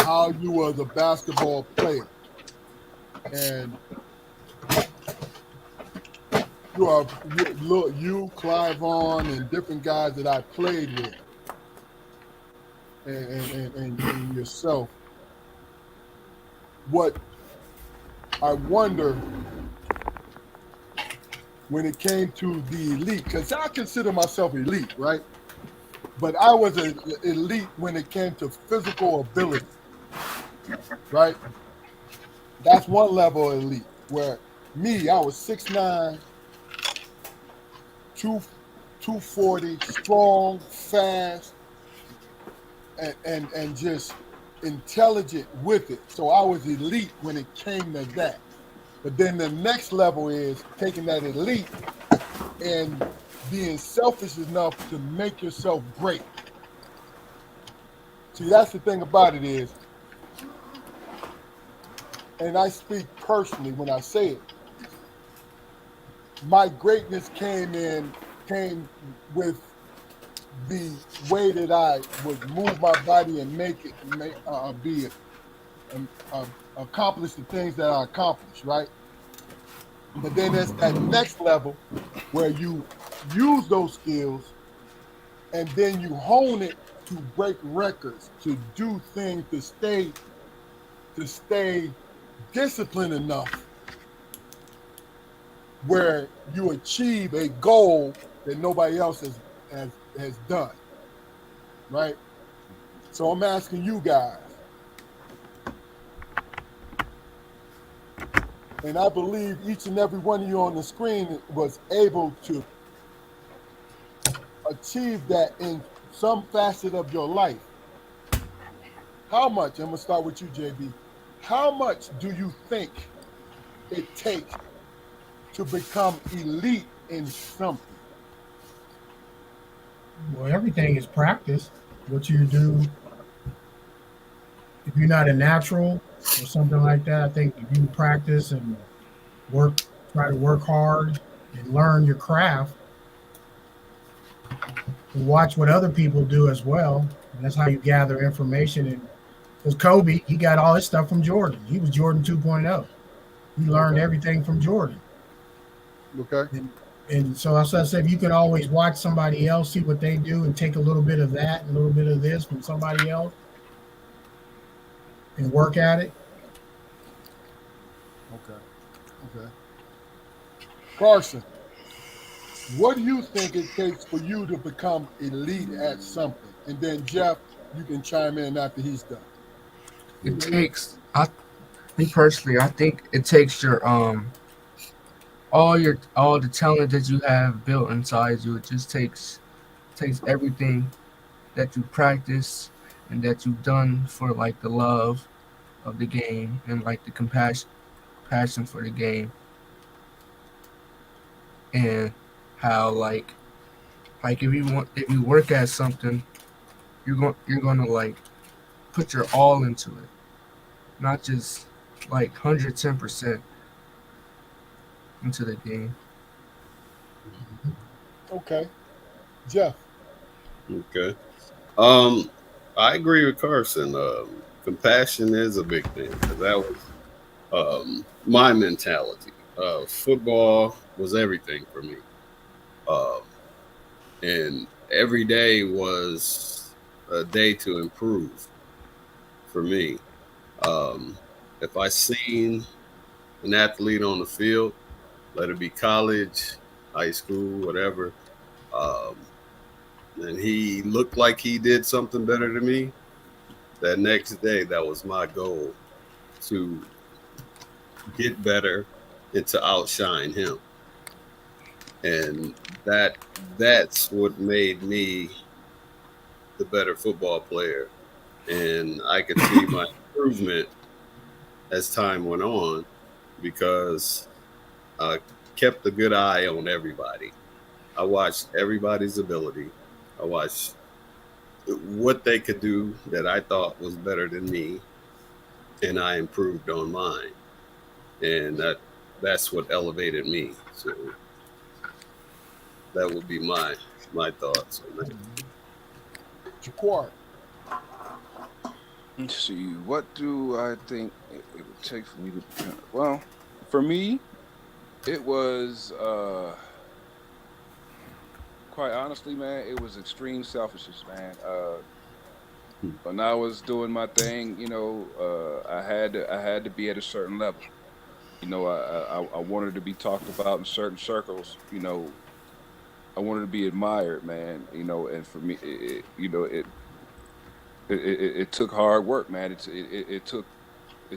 Speaker 6: how you was a basketball player, and you, Clive Vaughn, and different guys that I played with, and yourself. What I wonder when it came to the elite, because I consider myself elite, right? But I was an elite when it came to physical ability, right? That's one level of elite. Where me, I was 6'9", 240, strong, fast, and just intelligent with it. So I was elite when it came to that. But then the next level is taking that elite and being selfish enough to make yourself great. See, that's the thing about it is, and I speak personally when I say it, my greatness came with the way that I would move my body and accomplish the things that I accomplished, right? But then there's that next level where you use those skills and then you hone it to break records, to do things, to stay disciplined enough where you achieve a goal that nobody else has done, right? So I'm asking you guys, and I believe each and every one of you on the screen was able to achieve that in some facet of your life. How much, I'm gonna start with you, JB, how much do you think it takes to become elite in something?
Speaker 2: Well, everything is practice. What you do, if you're not a natural or something like that, I think if you practice and try to work hard and learn your craft and watch what other people do as well. And that's how you gather information. And because Kobe, he got all his stuff from Jordan. He was Jordan 2.0. He learned everything from Jordan.
Speaker 6: Okay.
Speaker 2: And so as I said, you can always watch somebody else, see what they do, and take a little bit of that and a little bit of this from somebody else and work at it.
Speaker 6: Okay. Karson, what do you think it takes for you to become elite at something? And then Jeff, you can chime in after he's done.
Speaker 5: It takes, me personally, I think it takes your all the talent that you have built inside you. It just takes everything that you practice and that you've done for like the love of the game and like the passion for the game, and how like if you work at something, you're gonna like put your all into it, not just like 110% into the game.
Speaker 6: Okay. Jeff.
Speaker 3: Okay. I agree with Carson. Compassion is a big thing because that was my mentality. Football was everything for me, and every day was a day to improve for me. If I seen an athlete on the field, let it be college, high school, whatever, and he looked like he did something better than me, that next day, that was my goal, to get better and to outshine him. And that's what made me the better football player. And I could see my improvement as time went on because I kept a good eye on everybody. I watched everybody's ability. I watched what they could do that I thought was better than me, and I improved on mine. And that's what elevated me. So that would be my thoughts on that.
Speaker 6: Jaquar.
Speaker 1: Let's see. What do I think it would take for me to become? Well, for me, it was quite honestly, man. It was extreme selfishness, man. When I was doing my thing, I had to be at a certain level. I wanted to be talked about in certain circles. I wanted to be admired, man. And for me, it took hard work, man. It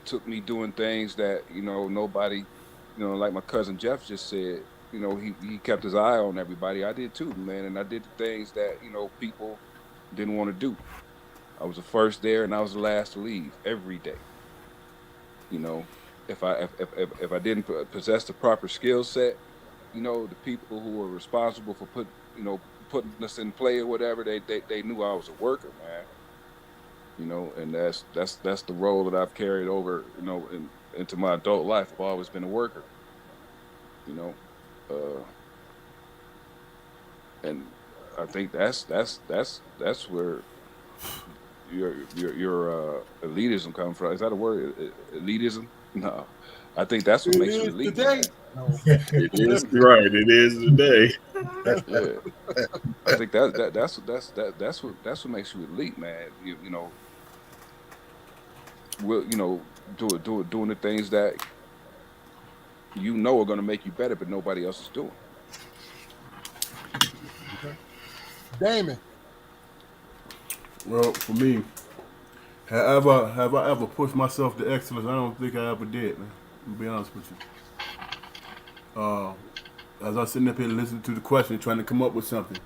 Speaker 1: took me doing things that nobody, like my cousin Jeff just said. He kept his eye on everybody. I did too, man, and I did the things that people didn't want to do. I was the first there, and I was the last to leave every day. You know, if I didn't possess the proper skill set, the people who were responsible for putting us in play or whatever, they knew I was a worker, man. And that's the role that I've carried over, into my adult life. I've always been a worker, you know, uh, and I think that's where your elitism comes from. Is that a word? Elitism? No, I think that's what
Speaker 6: It
Speaker 1: makes you
Speaker 6: is
Speaker 1: elite,
Speaker 6: today.
Speaker 1: man.
Speaker 6: No.
Speaker 3: It is right. It is today.
Speaker 1: Yeah, I think that's what makes you elite, man. Doing the things that are going to make you better, but nobody else is doing.
Speaker 6: Okay. Damon.
Speaker 4: Well, for me, have I ever pushed myself to excellence? I don't think I ever did, man. To be honest with you. As I was sitting up here listening to the question, trying to come up with something,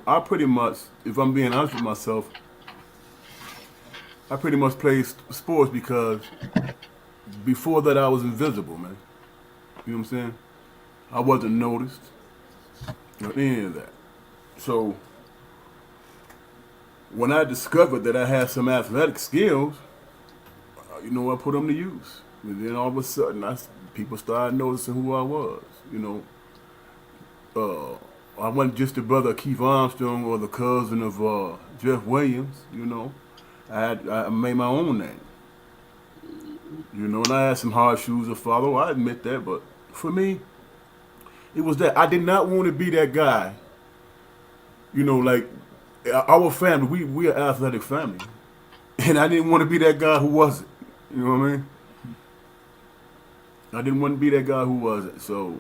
Speaker 4: I pretty much, if I'm being honest with myself, I pretty much played sports because before that I was invisible, man. You know what I'm saying? I wasn't noticed or any of that. So when I discovered that I had some athletic skills, I put them to use. And then all of a sudden, people started noticing who I was. I wasn't just the brother of Keith Armstrong or the cousin of Jeff Williams. I made my own name. And I had some hard shoes to follow. I admit that, but for me, it was that I did not want to be that guy. Like our family, we are athletic family, and I didn't want to be that guy who wasn't. You know what I mean? I didn't want to be that guy who wasn't. So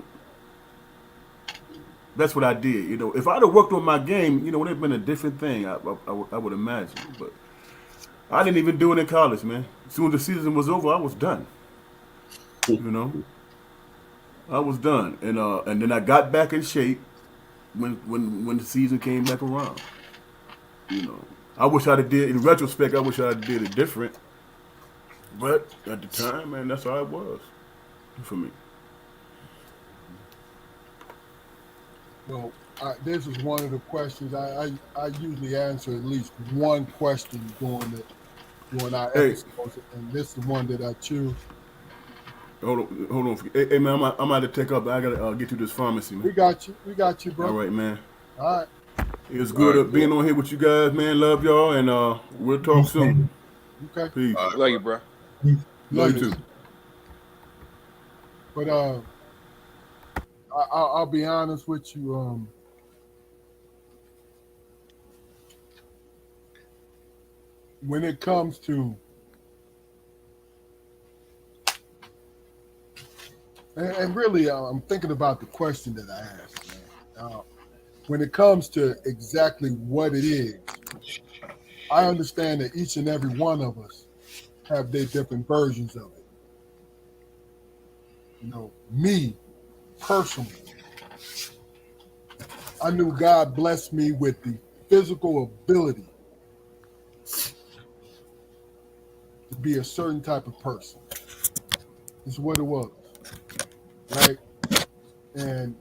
Speaker 4: that's what I did. If I'd have worked on my game, it would have been a different thing. I would imagine, but I didn't even do it in college, man. As soon as the season was over, I was done. You know, I was done, and then I got back in shape when the season came back around. You know, I wish I'd have did. In retrospect, I wish I'd did it different. But at the time, man, that's how it was for me.
Speaker 6: Well, this is one of the questions I usually answer at least one question during our
Speaker 4: Hey,
Speaker 6: episodes, and this is the one that I choose.
Speaker 4: hold on. Hey, man, I'm out to take up. I gotta get to this pharmacy, man.
Speaker 6: We got you,
Speaker 4: All
Speaker 6: bro.
Speaker 4: right, man.
Speaker 6: All right,
Speaker 4: It was
Speaker 3: All
Speaker 4: good
Speaker 3: right,
Speaker 4: being on here with you guys, man. Love y'all, and we'll talk
Speaker 2: Peace,
Speaker 4: soon.
Speaker 2: baby.
Speaker 6: okay,
Speaker 4: Peace.
Speaker 3: all right,
Speaker 1: Love
Speaker 3: bro.
Speaker 1: you, bro.
Speaker 2: Peace.
Speaker 4: Love
Speaker 6: love
Speaker 4: you
Speaker 6: you.
Speaker 4: too.
Speaker 6: But I'll be honest with you. When it comes to and really, I'm thinking about the question that I asked, man. When it comes to exactly what it is, I understand that each and every one of us have their different versions of it. Me personally, I knew God blessed me with the physical ability to be a certain type of person. It's what it was, right? And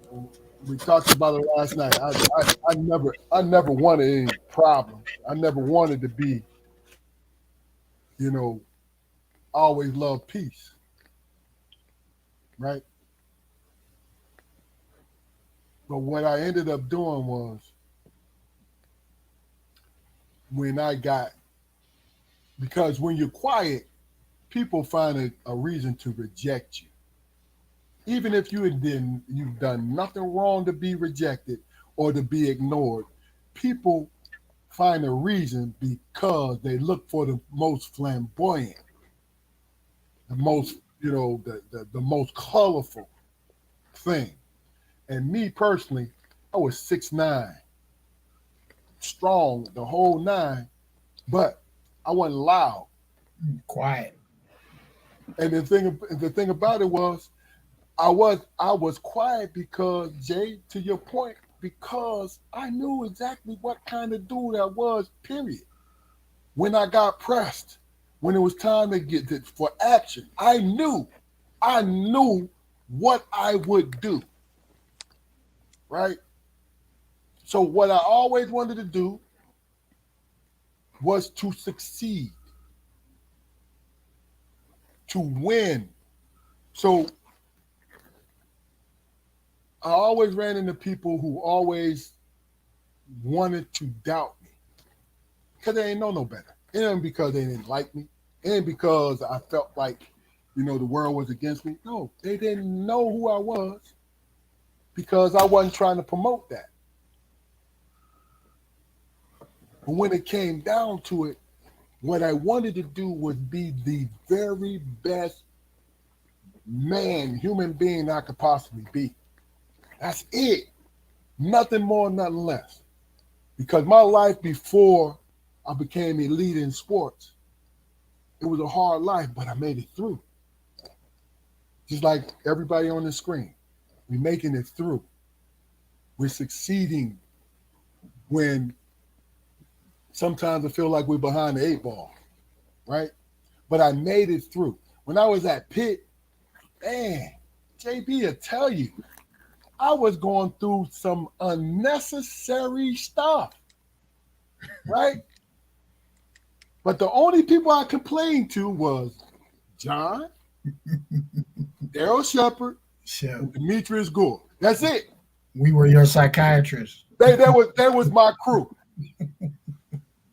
Speaker 6: we talked about it last night. I never wanted any problems. I never wanted to be, you know, always love peace, right? But what I ended up doing was when I got Because when you're quiet, people find a reason to reject you. Even if you've done nothing wrong to be rejected or to be ignored, people find a reason because they look for the most flamboyant, the most, the most colorful thing. And me personally, I was 6'9", strong, the whole nine, but I wasn't loud.
Speaker 2: Quiet.
Speaker 6: And the thing about it was, I was quiet because, Jay, to your point, because I knew exactly what kind of dude I was, period. When I got pressed, when it was time to get for action, I knew what I would do, right? So what I always wanted to do was to succeed, to win. So I always ran into people who always wanted to doubt me because they didn't know no better. It ain't because they didn't like me. It ain't because I felt like, the world was against me. No, they didn't know who I was because I wasn't trying to promote that. But when it came down to it, what I wanted to do was be the very best human being I could possibly be. That's it. Nothing more, nothing less. Because my life before I became elite in sports, it was a hard life, but I made it through. Just like everybody on the screen. We're making it through. We're succeeding when sometimes I feel like we're behind the 8 ball, right? But I made it through. When I was at Pitt, man, JB will tell you, I was going through some unnecessary stuff, right? But the only people I complained to was John, Daryl Shepard, and Demetrius Gore. That's it.
Speaker 2: We were your psychiatrists.
Speaker 6: That was my crew.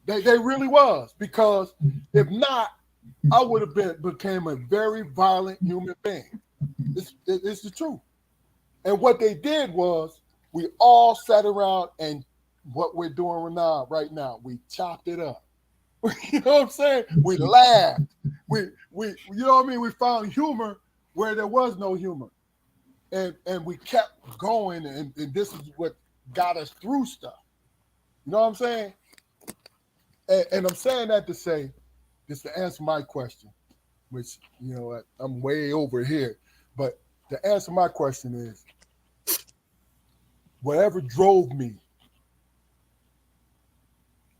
Speaker 6: They really was, because if not, I would have became a very violent human being. It's the truth. And what they did was we all sat around and what we're doing right now, we chopped it up. You know what I'm saying? We laughed. We you know what I mean? We found humor where there was no humor. And we kept going, and this is what got us through stuff. You know what I'm saying? And I'm saying that to say, just to answer my question, which, I'm way over here. But to answer my question is, whatever drove me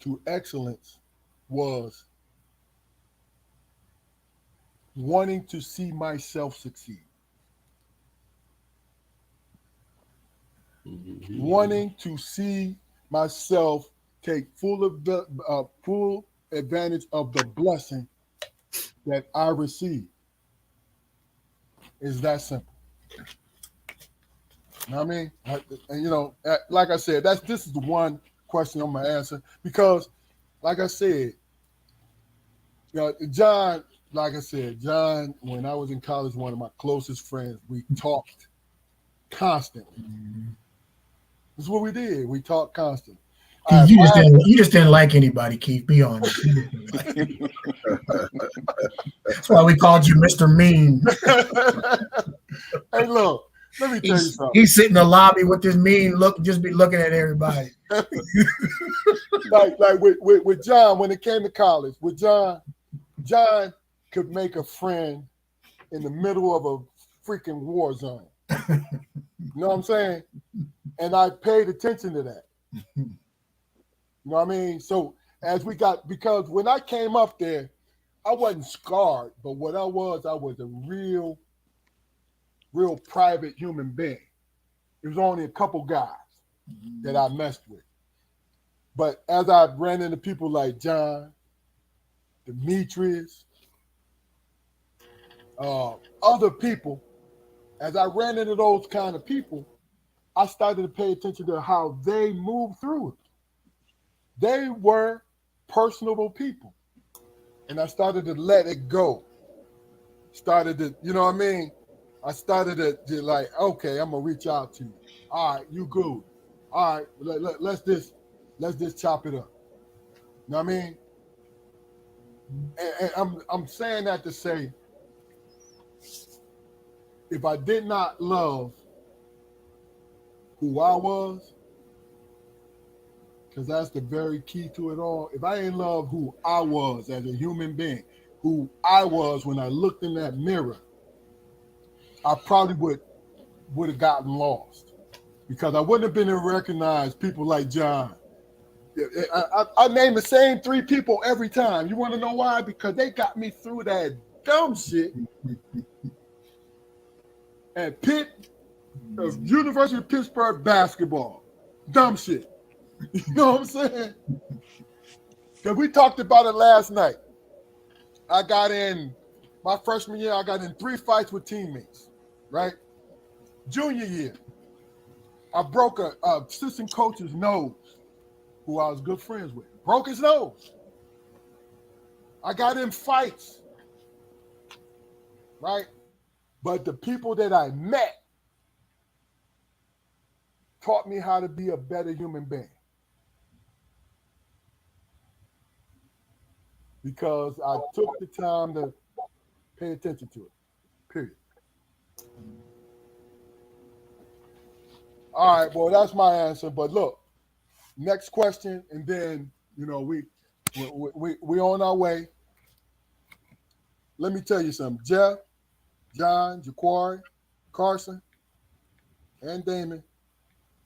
Speaker 6: to excellence was wanting to see myself succeed. Mm-hmm. Wanting to see myself take full advantage of the blessing that I received. It's that simple. You know what I mean? And like I said, this is the one question I'm gonna answer, because, like I said, John, when I was in college, one of my closest friends, we talked constantly. Mm-hmm. This is what we did. We talked constantly.
Speaker 2: You just didn't like anybody, Keith. Be honest. That's why we called you Mr. Mean.
Speaker 6: Hey, look. Let me tell you something.
Speaker 2: He's sitting in the lobby with this mean look, just be looking at everybody.
Speaker 6: like with John, when it came to college, with John could make a friend in the middle of a freaking war zone. You know what I'm saying? And I paid attention to that. You know what I mean? So because when I came up there, I wasn't scarred, but what I was a real private human being. It was only a couple guys that I messed with. But as I ran into people like John, Demetrius, other people, as I ran into those kind of people, I started to pay attention to how they moved through it. They were personable people. and I started to let it go. Started to, you know what I mean? I started to like, okay, I'm gonna reach out to you. All right, you good. All right, let's just chop it up. You know what I mean? And I'm saying that to say, if I did not love who I was, because that's the very key to it all. If I didn't love who I was as a human being, who I was when I looked in that mirror, I probably would have gotten lost, because I wouldn't have been able to recognize people like John. I name the same 3 people every time. You want to know why? Because they got me through that dumb shit. And Pitt, University of Pittsburgh basketball, dumb shit. You know what I'm saying? Because we talked about it last night. I got in my freshman year. I got in 3 fights with teammates. Right? Junior year, I broke a assistant coach's nose, who I was good friends with. Broke his nose. I got in fights, right? But the people that I met taught me how to be a better human being, because I took the time to pay attention to it, period. All right, well, that's my answer. But look, next question, and then we on our way. Let me tell you something, Jeff, John, Jaquari, Carson, and Damon,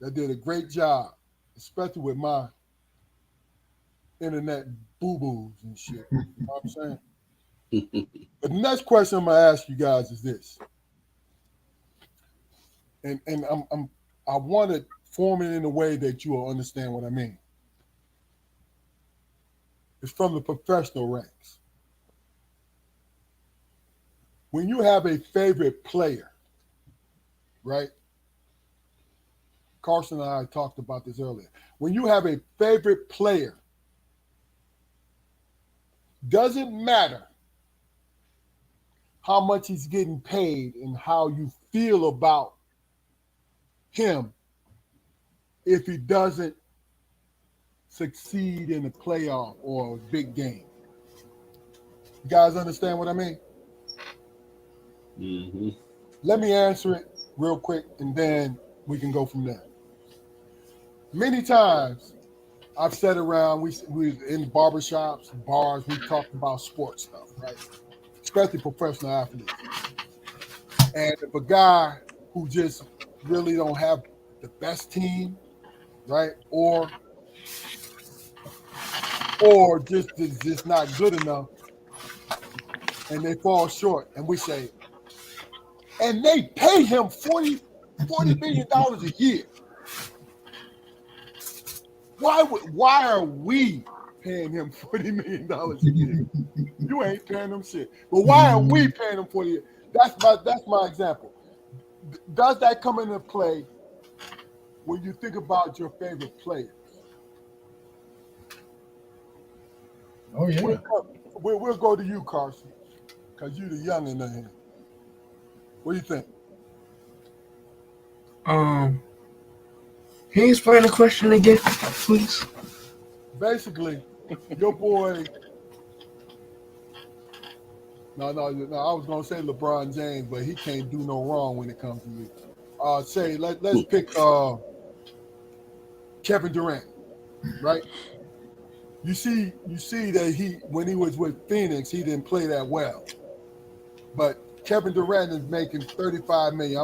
Speaker 6: they did a great job, especially with my internet boo-boos and shit. You know what I'm saying? But the next question I'm gonna ask you guys is this, and I want to form it in a way that you will understand what I mean. It's from the professional ranks. When you have a favorite player, right? Carson and I talked about this earlier. When you have a favorite player, doesn't matter how much he's getting paid and how you feel about him if he doesn't succeed in a playoff or a big game. You guys understand what I mean?
Speaker 3: Mm-hmm.
Speaker 6: Let me answer it real quick, and then we can go from there. Many times I've sat around, we in barbershops, bars, we talk about sports stuff, right? Especially professional athletes. And if a guy who just really don't have the best team, right, or just is just not good enough, and they fall short, and we say, and they pay him $40 million a year. Why are we paying him $40 million a year? You ain't paying him shit. But why are we paying him $40 million? That's my example. Does that come into play when you think about your favorite players?
Speaker 2: Oh yeah.
Speaker 6: We'll go to you, Carson, because you're the youngin' in here. What do you think?
Speaker 5: Can you explain the question again, please?
Speaker 6: Basically, your boy. No. I was gonna say LeBron James, but he can't do no wrong when it comes to you. Say let's pick Kevin Durant, right? You see that when he was with Phoenix, he didn't play that well. But Kevin Durant is making $35 million.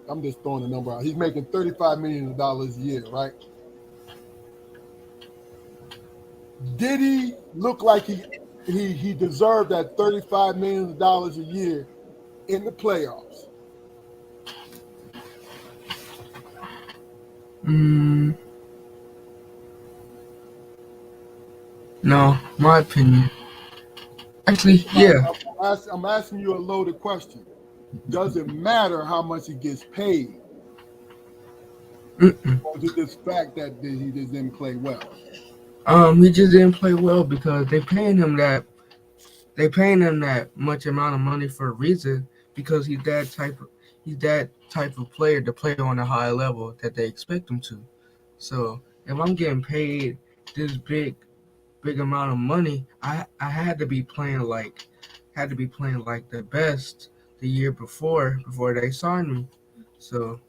Speaker 6: I'm just throwing the number out. He's making $35 million a year, right? Did he look like he deserved that $35 million a year in the playoffs?
Speaker 5: No, my opinion. Actually, yeah.
Speaker 6: I'm asking you a loaded question. Does it matter how much he gets paid? Or is it this fact that he just didn't play well?
Speaker 5: He just didn't play well because they paying him that they paying him that much amount of money for a reason because he's that type of player to play on a high level that they expect him to. So if I'm getting paid this big amount of money, I had to be playing like the best the year before they signed me. So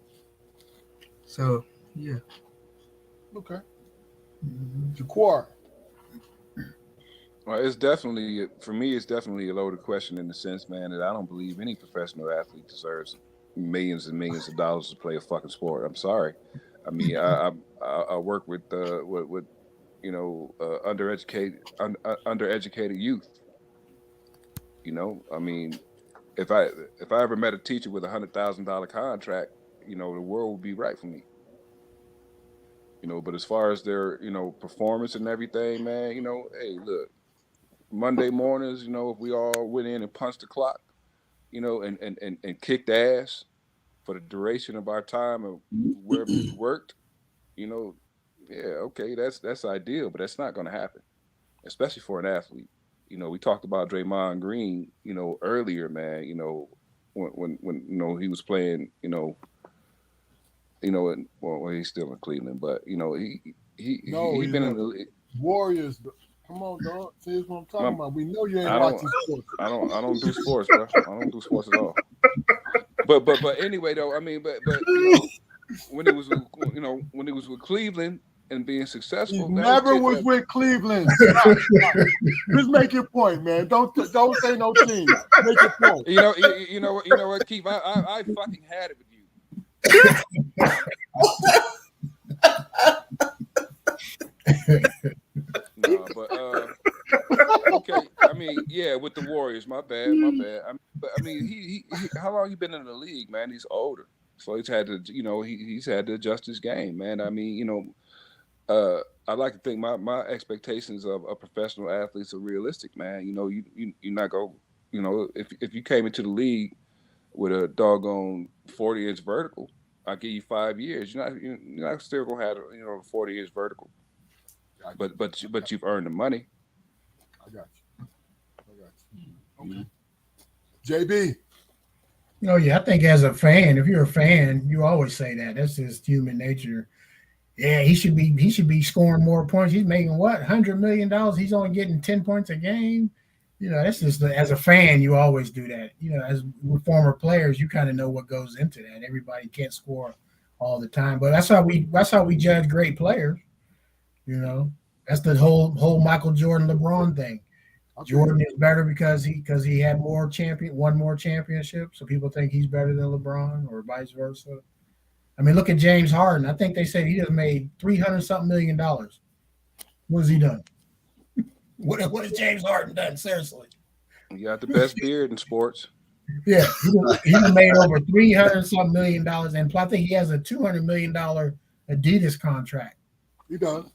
Speaker 5: yeah.
Speaker 6: Okay. Jaquar.
Speaker 1: Well, it's definitely for me. It's definitely a loaded question in the sense, man, that I don't believe any professional athlete deserves millions and millions of dollars to play a fucking sport. I'm sorry. I mean, I work with undereducated youth. You know, I mean, if I ever met a teacher with $100,000 contract, the world would be right for me. But as far as their performance and everything, man, hey, look, Monday mornings, if we all went in and punched the clock, and kicked ass for the duration of our time of wherever we worked, yeah, okay, that's ideal, but that's not going to happen, especially for an athlete. We talked about Draymond Green, earlier, man. When he was playing, well, he's still in Cleveland, but he been in the
Speaker 6: Warriors. Come on, dog. See what I'm talking about. We know you ain't watching sports.
Speaker 1: I don't do sports, bro. I don't do sports at all. But anyway, though, I mean, but when he was with Cleveland and being successful,
Speaker 6: he never was with Cleveland. Stop. Just make your point, man. Don't say no team. Make your point.
Speaker 1: You know what, Keith? I fucking had it with you. No, but okay. I mean, yeah, with the Warriors. My bad. I mean, he how long he been in the league, man? He's older, so he's had to, he's had to adjust his game, man. I mean, I like to think my expectations of professional athletes are realistic, man. You're not go, if you came into the league with a doggone 40-inch vertical, I'll give you 5 years. You're not still gonna have a 40-inch vertical. But you've earned the money.
Speaker 6: I got you. Okay. JB.
Speaker 2: Yeah, I think as a fan, if you're a fan, you always say that. That's just human nature. Yeah, he should be scoring more points. He's making what, $100 million? He's only getting 10 points a game. That's just as a fan, you always do that. As former players, you kind of know what goes into that. Everybody can't score all the time, but that's how we judge great players. That's the whole Michael Jordan, LeBron thing. Jordan is better because he had won more championships, so people think he's better than LeBron, or vice versa. I mean, look at James Harden. I think they said he just made $300-something million. What has he done? What has James Harden done? Seriously.
Speaker 1: You got the best beard in sports.
Speaker 2: Yeah, he made over $300-something million, and I think he has a $200 million Adidas contract.
Speaker 6: He does.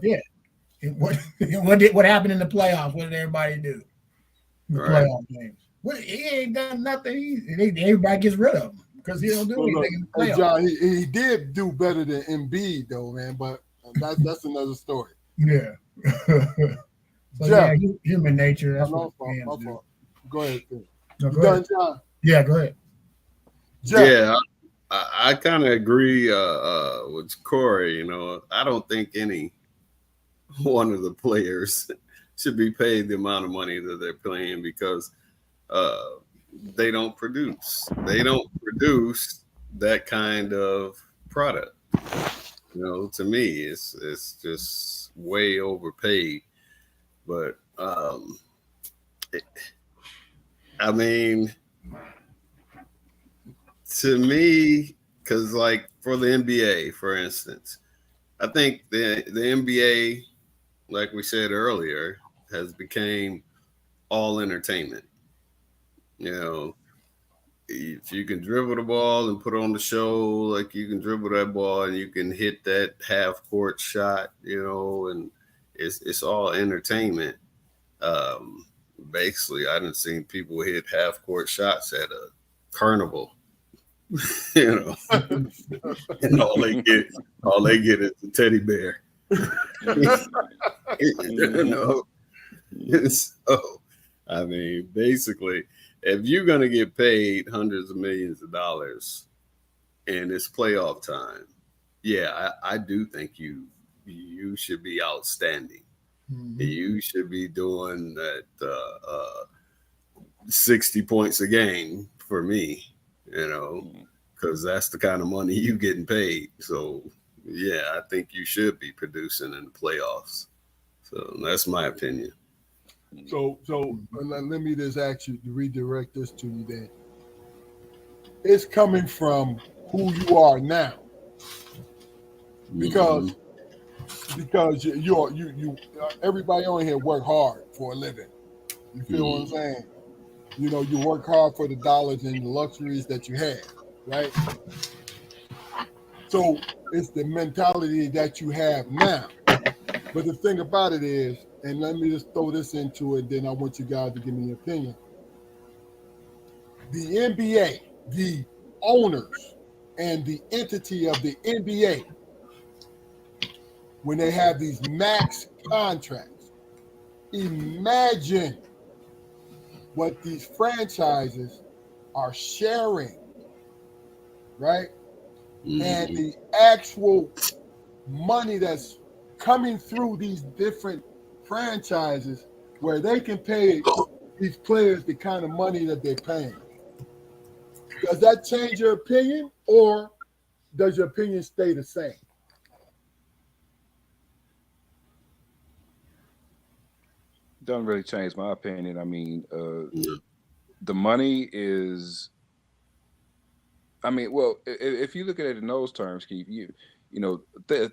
Speaker 2: Yeah. What happened in the playoffs? What did everybody do? The playoff games. He ain't done nothing. Everybody gets rid of him because he don't do anything in the playoffs.
Speaker 6: John, he did do better than Embiid, though, man. But that's another story.
Speaker 2: Yeah. So human nature. That's what fans do.
Speaker 6: Go ahead.
Speaker 2: No,
Speaker 6: go ahead. Done, John?
Speaker 2: Yeah, go ahead.
Speaker 6: Jeff.
Speaker 3: Yeah, I kind of agree with Corey. I don't think any one of the players should be paid the amount of money that they're playing because they don't produce. They don't produce that kind of product. To me, it's just way overpaid. But I mean, to me, because like for the NBA, for instance, I think the NBA, like we said earlier, has become all entertainment. If you can dribble the ball and put on the show, like you can dribble that ball and you can hit that half court shot, and it's all entertainment. Basically, I done seen people hit half court shots at a carnival. And all they get is the teddy bear. So I mean, basically, if you're going to get paid hundreds of millions of dollars and it's playoff time, yeah, I do think you should be outstanding.
Speaker 2: Mhm.
Speaker 3: You should be doing that 60 points a game for me, because that's the kind of money you getting paid. So, yeah, I think you should be producing in the playoffs. So that's my opinion.
Speaker 6: So let me just ask you to redirect this to you. Then it's coming from who you are now, because you everybody on here work hard for a living. You feel what I'm saying? You work hard for the dollars and the luxuries that you have, right? So it's the mentality that you have now. But the thing about it is, and let me just throw this into it, then I want you guys to give me your opinion. The NBA, the owners, and the entity of the NBA, when they have these max contracts, imagine what these franchises are sharing, right? And the actual money that's coming through these different franchises, where they can pay these players the kind of money that they're paying. Does that change your opinion, or does your opinion stay the same?
Speaker 1: Doesn't really change my opinion. I mean, the money is. I mean, well, if you look at it in those terms, Keith,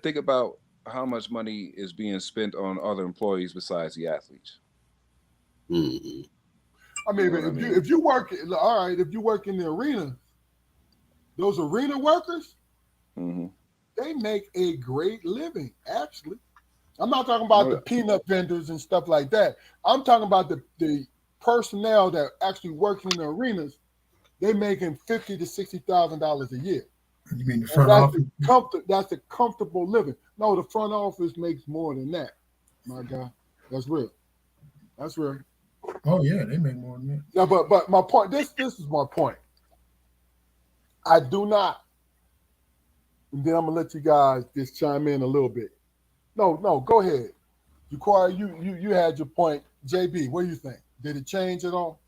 Speaker 1: think about how much money is being spent on other employees besides the athletes.
Speaker 6: I mean, if you work, all right, if you work in the arena, those arena workers, they make a great living. Actually, I'm not talking about the peanut vendors and stuff like that. I'm talking about the personnel that actually work in the arenas. They're making $50,000 to $60,000 a year.
Speaker 2: You mean the front office?
Speaker 6: That's a comfortable living. No, the front office makes more than that. My God, that's real. That's real.
Speaker 2: Oh yeah, they make more than that.
Speaker 6: Yeah, but my point. This is my point. I do not. And then I'm gonna let you guys just chime in a little bit. No, go ahead. Jaquari, you had your point. JB, what do you think? Did it change at all?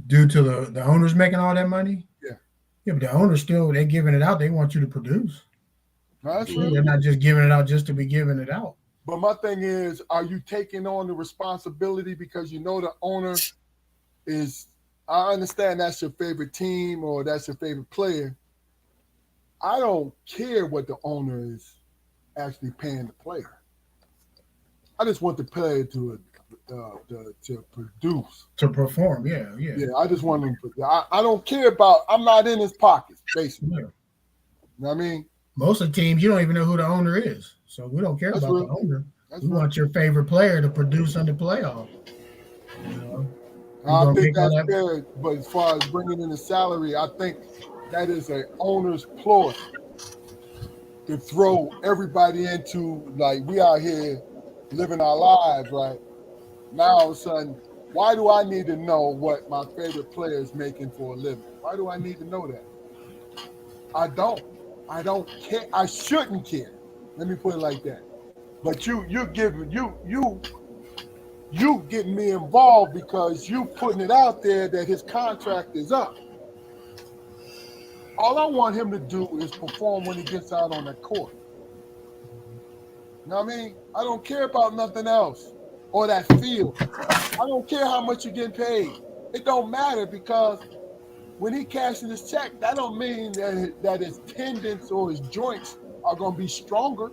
Speaker 2: Due to the owners making all that money?
Speaker 6: Yeah.
Speaker 2: Yeah, but the owners they're giving it out. They want you to produce.
Speaker 6: That's true.
Speaker 2: They're not just giving it out just to be giving it out.
Speaker 6: But my thing is, are you taking on the responsibility because you know the owner is, I understand that's your favorite team or that's your favorite player. I don't care what the owner is actually paying the player. I just want the player to produce.
Speaker 2: To perform, yeah.
Speaker 6: Yeah, I just want them to. I don't care about, I'm not in his pockets, basically. Yeah. You know what I mean?
Speaker 2: Most of the teams, you don't even know who the owner is. So we don't care about the owner. We want your favorite player to produce on the playoff.
Speaker 6: I think that's fair, but as far as bringing in the salary, I think that is an owner's ploy to throw everybody into, like, we out here living our lives, right? Now all of a sudden, why do I need to know what my favorite player is making for a living? Why do I need to know that? I don't care. I shouldn't care. Let me put it like that. But you getting me involved because you putting it out there that his contract is up. All I want him to do is perform when he gets out on that court. You know what I mean? I don't care about nothing else or that field. I don't care how much you're getting paid. It don't matter, because when he cashing his check, that don't mean that his tendons or his joints are going to be stronger.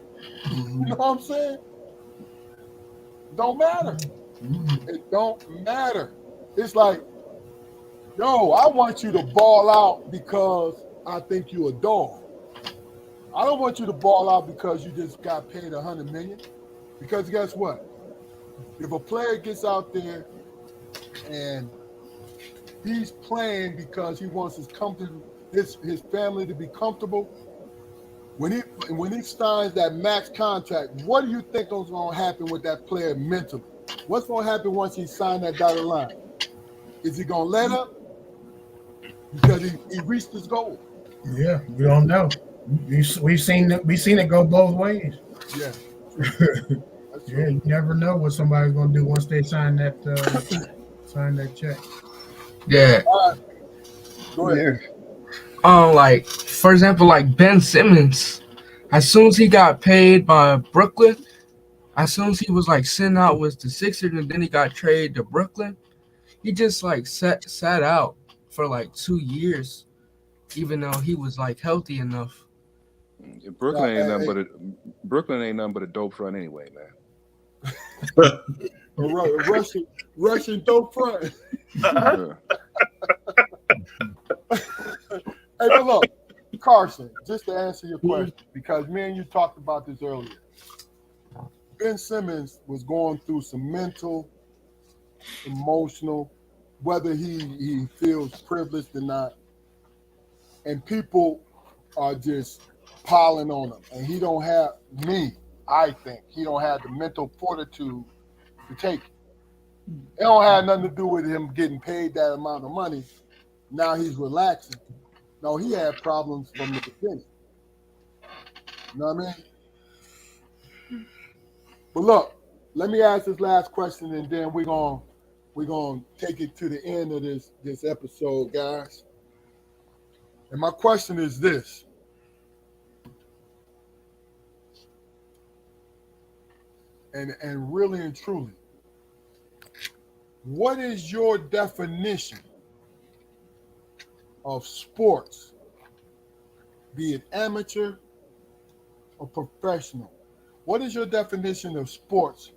Speaker 6: You know what I'm saying? Don't matter. It don't matter. It's like, yo, I want you to ball out because I think you a dog. I don't want you to ball out because you just got paid $100 million. Because guess what? If a player gets out there and he's playing because he wants his family to be comfortable, when he signs that max contract, what do you think is going to happen with that player mentally? What's going to happen once he signed that dotted line? Is he going to let up? Because he reached his goal.
Speaker 2: Yeah, we don't know. We've seen it go both ways.
Speaker 6: Yeah.
Speaker 2: Yeah, you never know what somebody's gonna do once they sign that check.
Speaker 5: Yeah.
Speaker 6: All right. Go ahead.
Speaker 5: Like for example, like Ben Simmons, as soon as he got paid by Brooklyn, as soon as he was like sent out with the Sixers, and then he got traded to Brooklyn, he just like sat out for like 2 years, even though he was like healthy enough.
Speaker 1: Brooklyn ain't nothing but a dope front anyway, man.
Speaker 6: Russian dope front.
Speaker 1: Yeah.
Speaker 6: Hey, but look, Karson, just to answer your question, because me and you talked about this earlier. Ben Simmons was going through some mental, emotional, whether he feels privileged or not, and people are just piling on him, and he don't have I think he don't have the mental fortitude to take it. It don't have nothing to do with him getting paid that amount of money. Now he's relaxing. No, he had problems from the beginning. You know what I mean? But look, let me ask this last question, and then we're gonna take it to the end of this episode, guys. And my question is this. And really and truly, what is your definition of sports, be it amateur or professional? What is your definition of sports?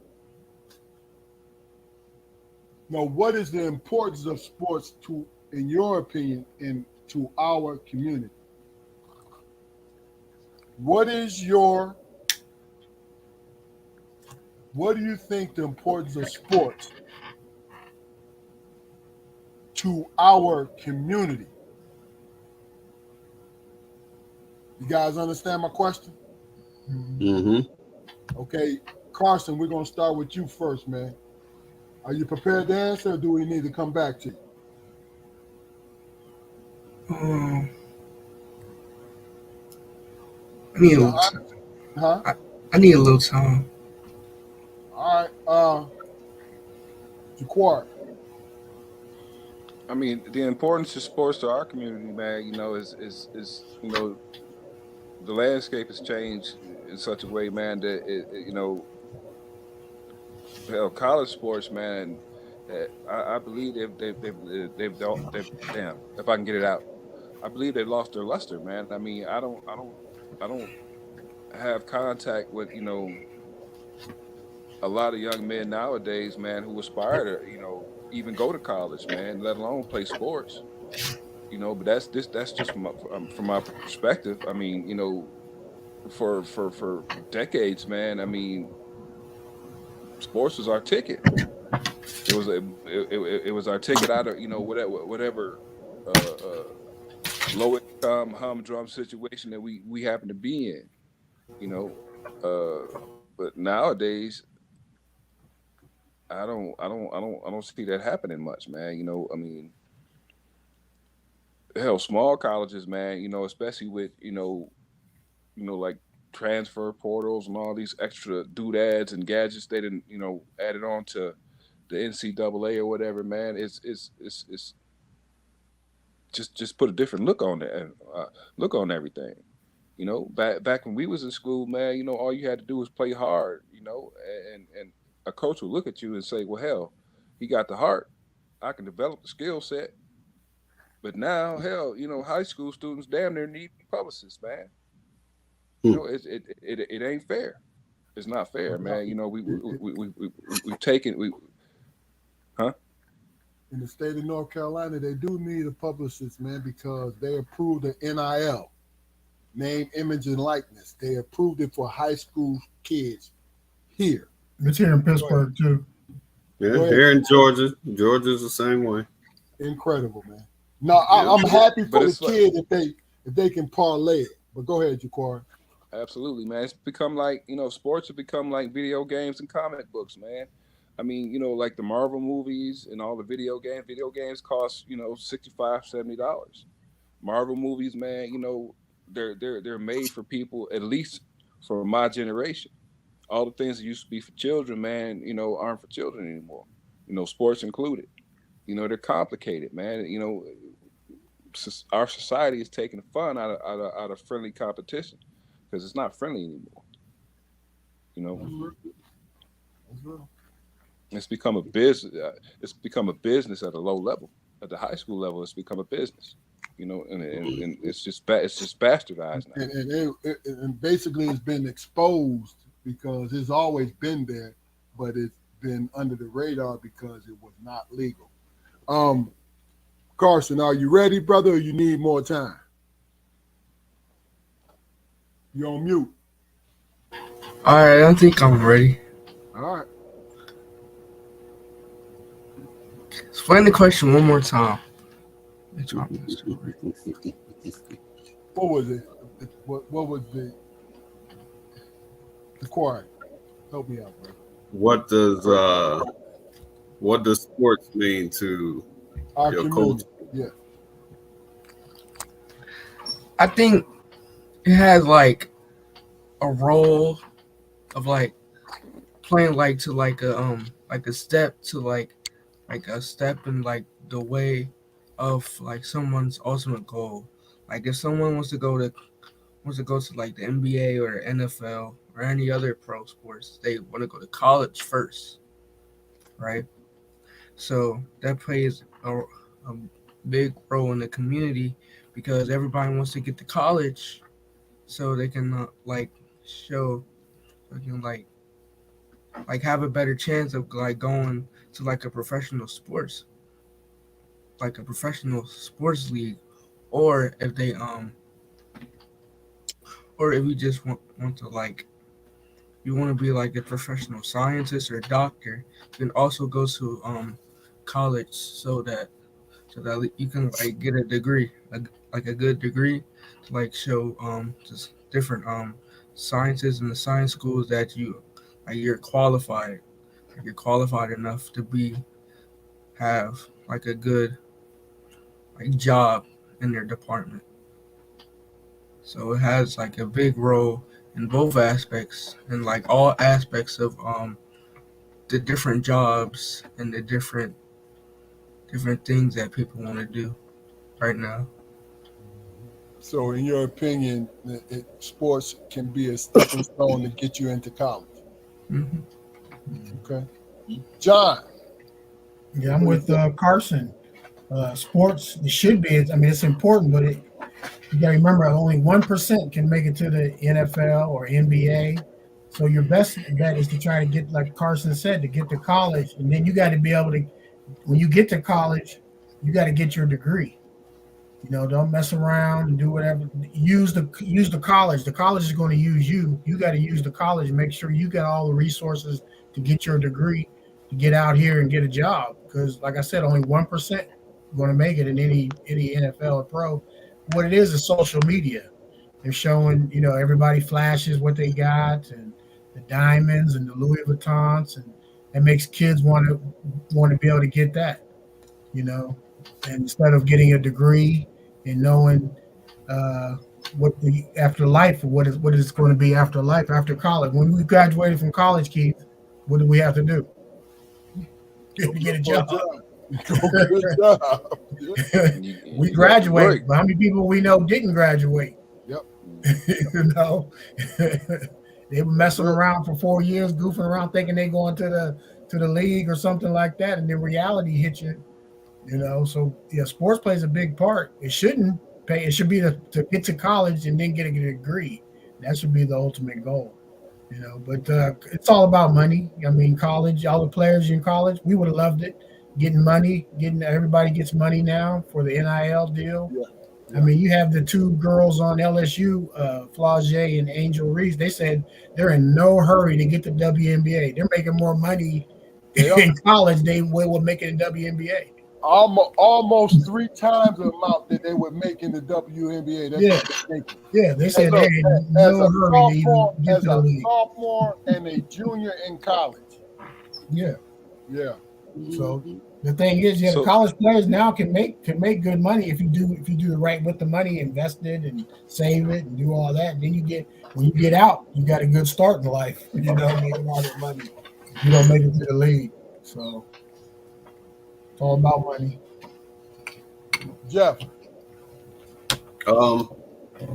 Speaker 6: Now, what is the importance of sports in your opinion, to our community? What do you think the importance of sports to our community? You guys understand my question?
Speaker 3: Mm-hmm.
Speaker 6: Okay, Karson, we're going to start with you first, man. Are you prepared to answer, or do we need to come back to you?
Speaker 5: I need a little time.
Speaker 6: Huh?
Speaker 5: I need a little time.
Speaker 6: All right, Jaquar.
Speaker 1: I mean, the importance of sports to our community, man, you know, is you know, the landscape has changed in such a way, man, that you know, hell, college sports, man. I believe they've damn, if I can get it out, I believe they've lost their luster, man. I mean, I don't have contact with, you know, a lot of young men nowadays, man, who aspire to, you know, even go to college, man, let alone play sports. You know, but that's just from my perspective. I mean, you know, for decades, man. I mean, sports was our ticket. It was our ticket out of, you know, whatever low income humdrum situation that we happen to be in. You know, but nowadays, I don't see that happening much, man. You know, I mean, hell, small colleges, man. You know, especially with you know, like transfer portals and all these extra doodads and gadgets they didn't, you know, added on to the NCAA or whatever, man. It's just put a different look on that, look on everything. You know, back when we was in school, man, you know, all you had to do was play hard, you know, and a coach would look at you and say, well, hell, he got the heart. I can develop the skill set. But now, hell, you know, high school students damn near need publicists, man. You know, it ain't fair. It's not fair, man. You know, we've taken huh?
Speaker 6: In the state of North Carolina, they do need a publicist, man, because they approved the NIL, name, image, and likeness. They approved it for high school kids here.
Speaker 2: It's here in Pittsburgh too.
Speaker 3: Yeah, here in Georgia. Georgia's the same way.
Speaker 6: Incredible, man. No, I'm happy for the kid if they can parlay it. But go ahead, Jaquar.
Speaker 1: Absolutely, man. It's become like, you know, sports have become like video games and comic books, man. I mean, like the Marvel movies and all the video games. Video games cost $65, $70. Marvel movies, man, they're made for people at least for my generation. All the things that used to be for children, man, aren't for children anymore. Sports included. They're complicated, man. Our society is taking the fun out of friendly competition because it's not friendly anymore. You know, it's become a business. It's become a business at a low level. At the high school level, it's become a business. And it's just bastardized now.
Speaker 6: And basically, it's been exposed because it's always been there, but it's been under the radar because it was not legal. Karson, are you ready, brother, or you need more time? You're on mute.
Speaker 5: All right, I think I'm ready.
Speaker 6: All right.
Speaker 5: Explain the question one more time.
Speaker 6: What was it? What was the quiet? Help me out, bro.
Speaker 3: What does sports mean to
Speaker 6: Our
Speaker 3: your
Speaker 6: community.
Speaker 3: coach?
Speaker 6: Yeah.
Speaker 5: I think it has like a role of like playing like to like a step to like a step in like the way of like someone's ultimate goal. Like if someone wants to go to like the NBA or the NFL or any other pro sports, they want to go to college first, right? So that plays a big role in the community because everybody wants to get to college so they can show they can like have a better chance of like going to like a professional sports league, or if they or if you just want to like you want to be like a professional scientist or a doctor, you can also go to college so that you can like get a degree, like a good degree to like show just different sciences in the science schools that you're qualified enough to have like a good like job in their department. So it has like a big role in both aspects and like all aspects of the different jobs and the different things that people want to do right now.
Speaker 6: So, in your opinion, sports can be a stepping stone to get you into college.
Speaker 5: Mm-hmm.
Speaker 6: Okay. John.
Speaker 2: Yeah, I'm with Karson. Sports, it should be. I mean, it's important, but you got to remember only 1% can make it to the NFL or NBA. So your best bet is to try to get, like Karson said, to get to college, and then you got to be able to. When you get to college, you got to get your degree. Don't mess around and do whatever. Use the college. The college is going to use you. You got to use the college and make sure you got all the resources to get your degree, to get out here and get a job. Because, like I said, only 1% going to make it in any NFL or pro. What it is social media. They're showing, everybody flashes what they got and the diamonds and the Louis Vuittons, and it makes kids want to be able to get that, and instead of getting a degree and knowing what the afterlife, what is going to be after life, after college. When we graduated from college, Keith, what did we have to do? Get a job.
Speaker 6: Good job.
Speaker 2: We graduated, but how many people we know didn't graduate?
Speaker 6: Yep.
Speaker 2: They were messing around for 4 years, goofing around, thinking they going to the league or something like that, and then reality hit you. So yeah, sports plays a big part. It shouldn't pay. It should be to get to college and then get a degree. That should be the ultimate goal. But it's all about money. I mean, college, all the players in college, we would have loved it. Getting money, everybody gets money now for the NIL deal. Yeah. I mean, you have the two girls on LSU, Flau'jae and Angel Reese. They said they're in no hurry to get the WNBA. They're making more money in college than they would make in WNBA.
Speaker 6: Almost 3 times the amount that they would make in the WNBA.
Speaker 2: They said they're in no hurry to even get to the league.
Speaker 6: Sophomore and a junior in college.
Speaker 2: Yeah.
Speaker 6: Yeah.
Speaker 2: So the thing is, yeah, the
Speaker 1: So
Speaker 2: college players now can make good money if you do the right with the money, invest it and save it and do all that. And then when you get out, you got a good start in life. You know, making all that money. You don't make it to the league, so it's all about money.
Speaker 6: Jeff.
Speaker 3: Um,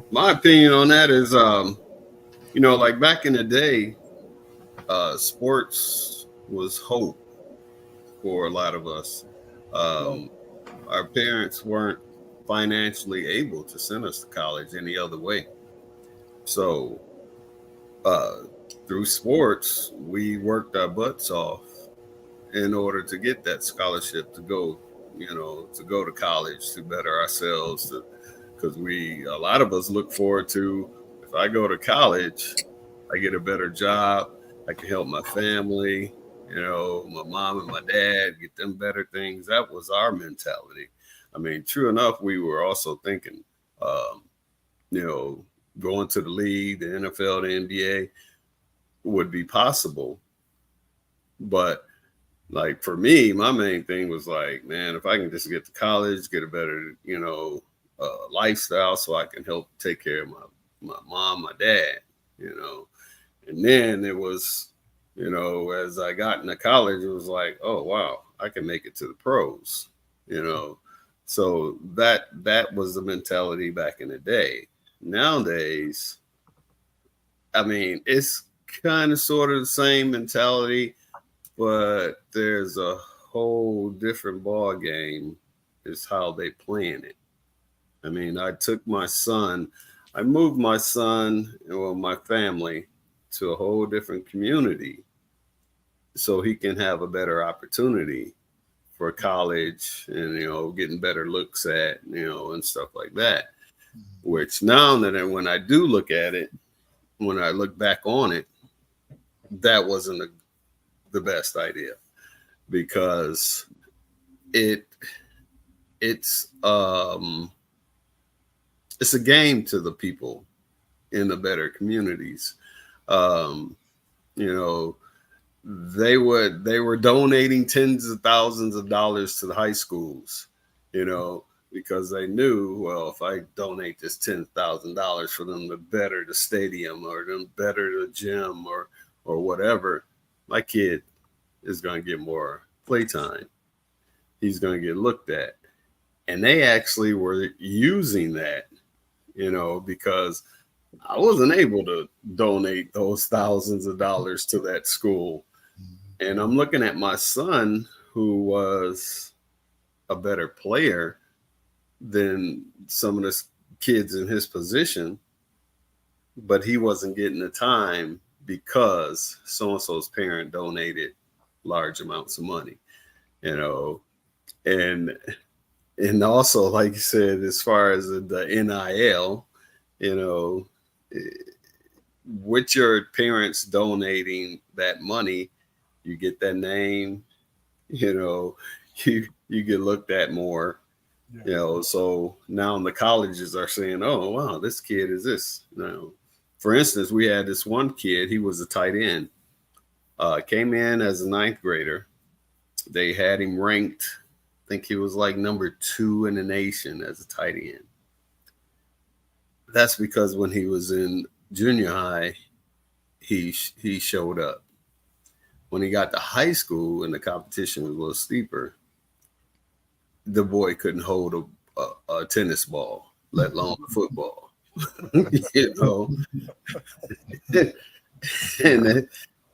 Speaker 3: my opinion on that is, like back in the day, sports was hope for a lot of us.
Speaker 6: Right.
Speaker 3: Um, our parents weren't financially able to send us to college any other way. So, uh, through sports, we worked our butts off in order to get that scholarship to go, to go to college, to better ourselves, because a lot of us look forward to, if I go to college, I get a better job, I can help my family, my mom and my dad, get them better things. That was our mentality. I mean, true enough, we were also thinking, um, you know, going to the league, the NFL, the NBA would be possible. But like for me, my main thing was like, man, if I can just get to college, get a better, lifestyle so I can help take care of my mom, my dad, you know. And then it was, as I got into college, it was like, oh wow, I can make it to the pros, you know. So that was the mentality back in the day. Nowadays, I mean, it's kind of sort of the same mentality, but there's a whole different ball game is how they plan it. I mean, I moved my son, well, my family to a whole different community so he can have a better opportunity for college and, getting better looks at, and stuff like that. Which now that when I do look at it, when I look back on it, that wasn't the best idea because it it's um it's a game to the people in the better communities. Um, you know, they were donating tens of thousands of dollars to the high schools, because they knew, well, if I donate this $10,000 for them to better the stadium or them better the gym or whatever, my kid is going to get more playtime. He's going to get looked at. And they actually were using that, because I wasn't able to donate those thousands of dollars to that school. And I'm looking at my son, who was a better player than some of the kids in his position, but he wasn't getting the time because so-and-so's parent donated large amounts of money, and also, like you said, as far as the NIL, with your parents donating that money, you get that name, you get looked at more, so now the colleges are saying, oh wow, this kid is this. For instance, we had this one kid, he was a tight end, came in as a ninth grader. They had him ranked, I think he was like number 2 in the nation as a tight end. That's because when he was in junior high, he showed up. When he got to high school and the competition was a little steeper, the boy couldn't hold a tennis ball, let alone a football. And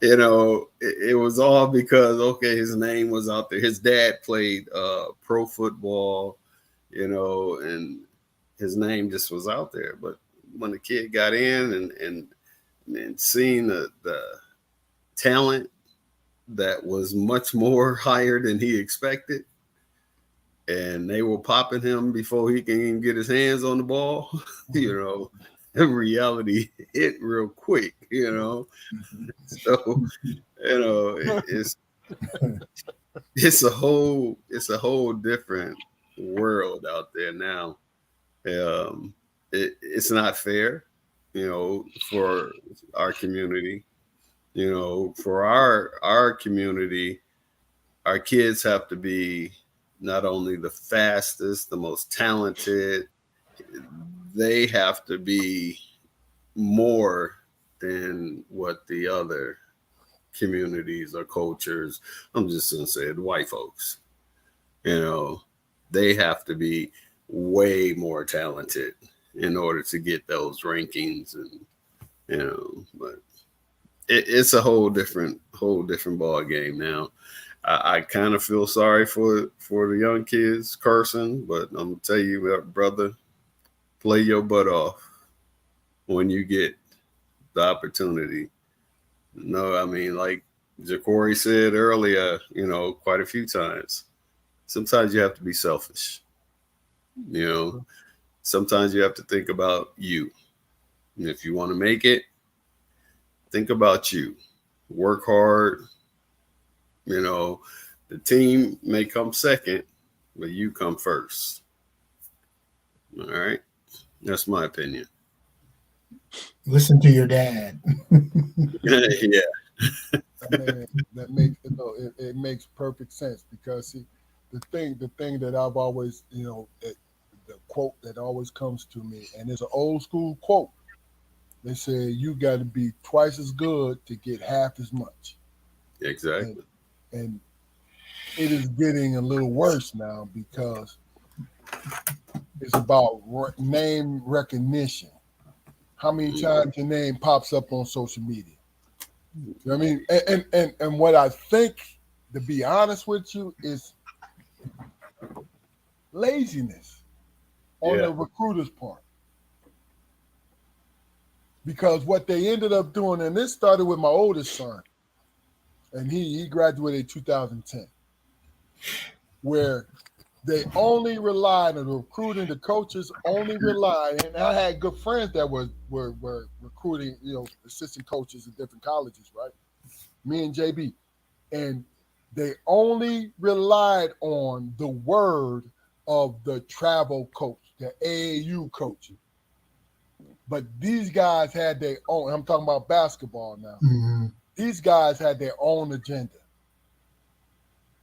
Speaker 3: it was all because, okay, his name was out there. His dad played pro football, and his name just was out there. But when the kid got in and seeing the talent that was much more higher than he expected, and they were popping him before he can even get his hands on the ball, the reality hit real quick, So, it's a whole different world out there now. It's not fair, for our community. For our community, our kids have to be not only the fastest, the most talented, they have to be more than what the other communities or cultures, I'm just going to say it, white folks, they have to be way more talented in order to get those rankings. And, but it's a whole different ball game now. I kind of feel sorry for the young kids, Karson, but I'm going to tell you, brother, play your butt off when you get the opportunity. No, I mean, like Ja'Cory said earlier, quite a few times, sometimes you have to be selfish. Sometimes you have to think about you. And if you want to make it, think about you. Work hard. The team may come second, but you come first. All right. That's my opinion.
Speaker 2: Listen to your dad.
Speaker 3: Yeah.
Speaker 6: That makes it makes perfect sense, because see, the thing that I've always, the quote that always comes to me, and it's an old school quote. They say you got to be twice as good to get half as much.
Speaker 3: Exactly.
Speaker 6: And it is getting a little worse now, because it's about name recognition. How many times your name pops up on social media? You know what I mean? And what I think, to be honest with you, is laziness on the recruiter's part. Because what they ended up doing, and this started with my oldest son, and he graduated in 2010, where they only relied on the recruiting. The coaches only relied, and I had good friends that were recruiting, assistant coaches at different colleges, right? Me and JB, and they only relied on the word of the travel coach, the AAU coach. But these guys had their own. I'm talking about basketball now.
Speaker 2: Mm-hmm.
Speaker 6: These guys had their own agenda.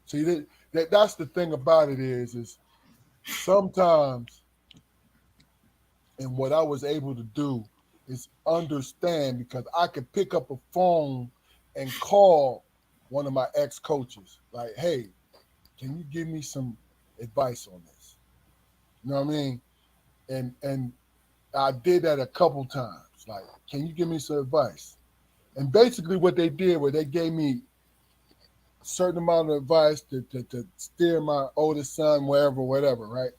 Speaker 6: See, that's the thing about it is sometimes, and what I was able to do is understand, because I could pick up a phone and call one of my ex-coaches, like, hey, can you give me some advice on this? You know what I mean? And I did that a couple times. Like, can you give me some advice? And basically what they did was they gave me a certain amount of advice to steer my oldest son wherever, whatever, right?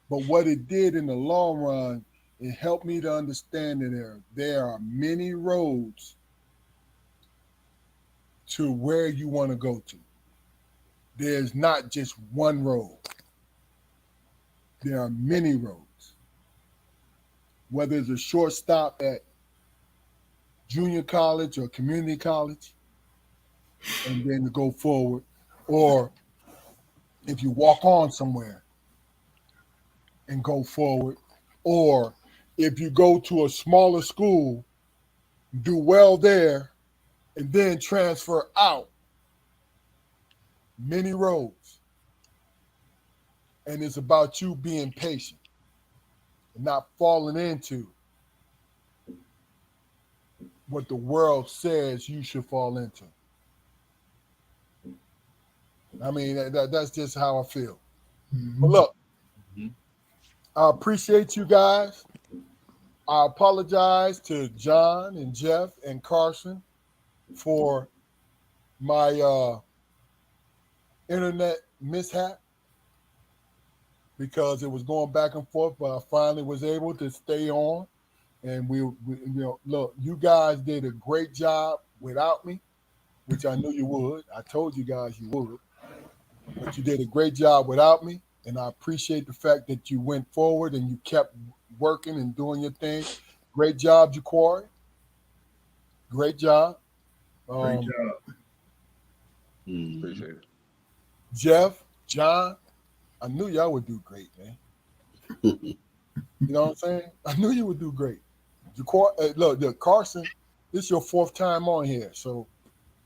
Speaker 6: But what it did in the long run, it helped me to understand that there are many roads to where you want to go to. There's not just one road. There are many roads. Whether it's a short stop at junior college or community college, and then to go forward, or if you walk on somewhere and go forward, or if you go to a smaller school, do well there, and then transfer out. Many roads. And it's about you being patient and not falling into what the world says you should fall into. I mean, that's just how I feel. Mm-hmm. But look, I appreciate you guys. I apologize to John and Jeff and Karson for my internet mishap, because it was going back and forth, but I finally was able to stay on. And we look, you guys did a great job without me, which I knew you would. I told you guys you would. But you did a great job without me, and I appreciate the fact that you went forward and you kept working and doing your thing. Great job, Ja'Cory. Great job.
Speaker 4: Great job.
Speaker 1: Appreciate it.
Speaker 6: Jeff, John, I knew y'all would do great, man. You know what I'm saying? I knew you would do great. Look, Karson, this is your fourth time on here, so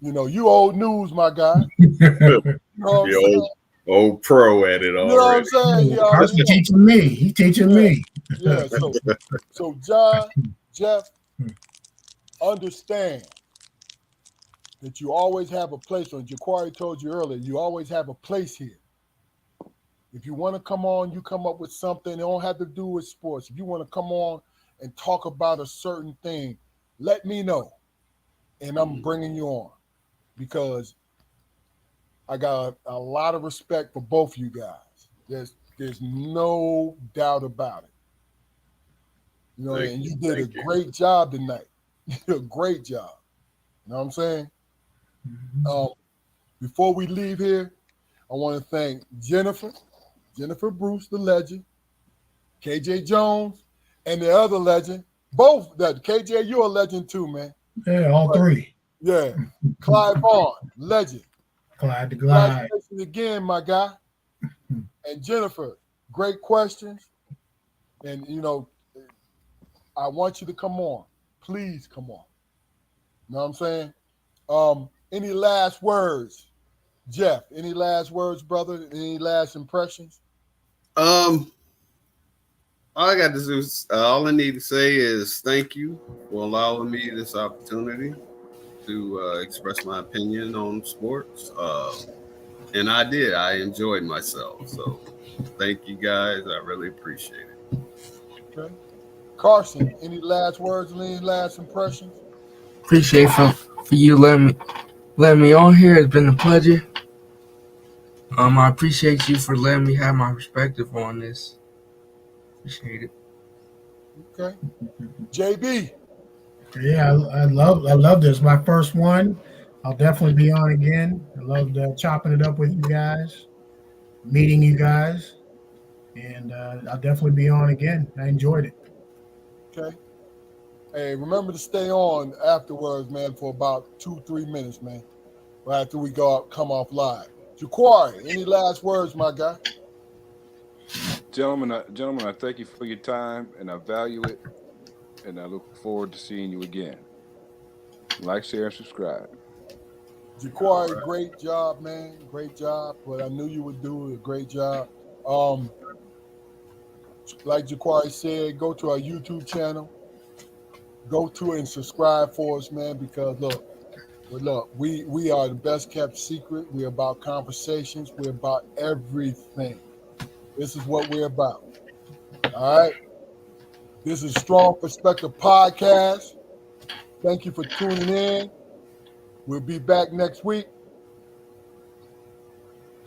Speaker 6: You know, you old news, my guy. You know what I'm saying?
Speaker 3: The old pro at it
Speaker 6: You know what I'm
Speaker 3: already.
Speaker 6: saying? He already
Speaker 2: Karson
Speaker 6: know.
Speaker 2: teaching me. He teaching me.
Speaker 6: Yeah. So John, Jeff, understand that you always have a place. On Jaquari told you earlier, you always have a place here. If you want to come on, you come up with something. It don't have to do with sports. If you want to come on and talk about a certain thing, let me know, and I'm bringing you on because I got a lot of respect for both you guys. There's no doubt about it. You know, and you did a great job tonight. You did a great job. You know what I'm saying? Before we leave here, I want to thank Jennifer Bruce, the legend, KJ Jones, and the other legend. Both that KJ, you're a legend too, man.
Speaker 2: Yeah, all three.
Speaker 6: Yeah. Clyde Vaughn, legend.
Speaker 2: Glad to glide.
Speaker 6: Congratulations again, my guy. And Jennifer, great questions. And you know, I want you to come on. Please come on. You know what I'm saying? Any last words, Jeff? Any last words, brother? Any last impressions?
Speaker 3: All I got to do, all I need to say is thank you for allowing me this opportunity to express my opinion on sports. And I did. I enjoyed myself. So thank you guys. I really appreciate it.
Speaker 6: Okay. Karson, any last words, any last impressions?
Speaker 5: Appreciate for you letting me on here. It's been a pleasure. I appreciate you for letting me have my perspective on this. Appreciate it.
Speaker 6: Okay. JB.
Speaker 2: Yeah, I love this. My first one. I'll definitely be on again. I loved chopping it up with you guys, meeting you guys, and I'll definitely be on again. I enjoyed it.
Speaker 6: Okay. Hey, remember to stay on afterwards, man, for about 2-3 minutes, man. Right after we come off live. Jaquari, any last words, my guy?
Speaker 1: Gentlemen, I thank you for your time, and I value it, and I look forward to seeing you again. Like, share, and subscribe.
Speaker 6: Jaquari, great job, man. Great job. But I knew you would do a great job. Like Jaquari said, go to our YouTube channel. Go to it and subscribe for us, man, because look, we are the best kept secret. We're about conversations. We're about everything. This is what we're about. All right. This is Strong Perspective Podcast. Thank you for tuning in. We'll be back next week.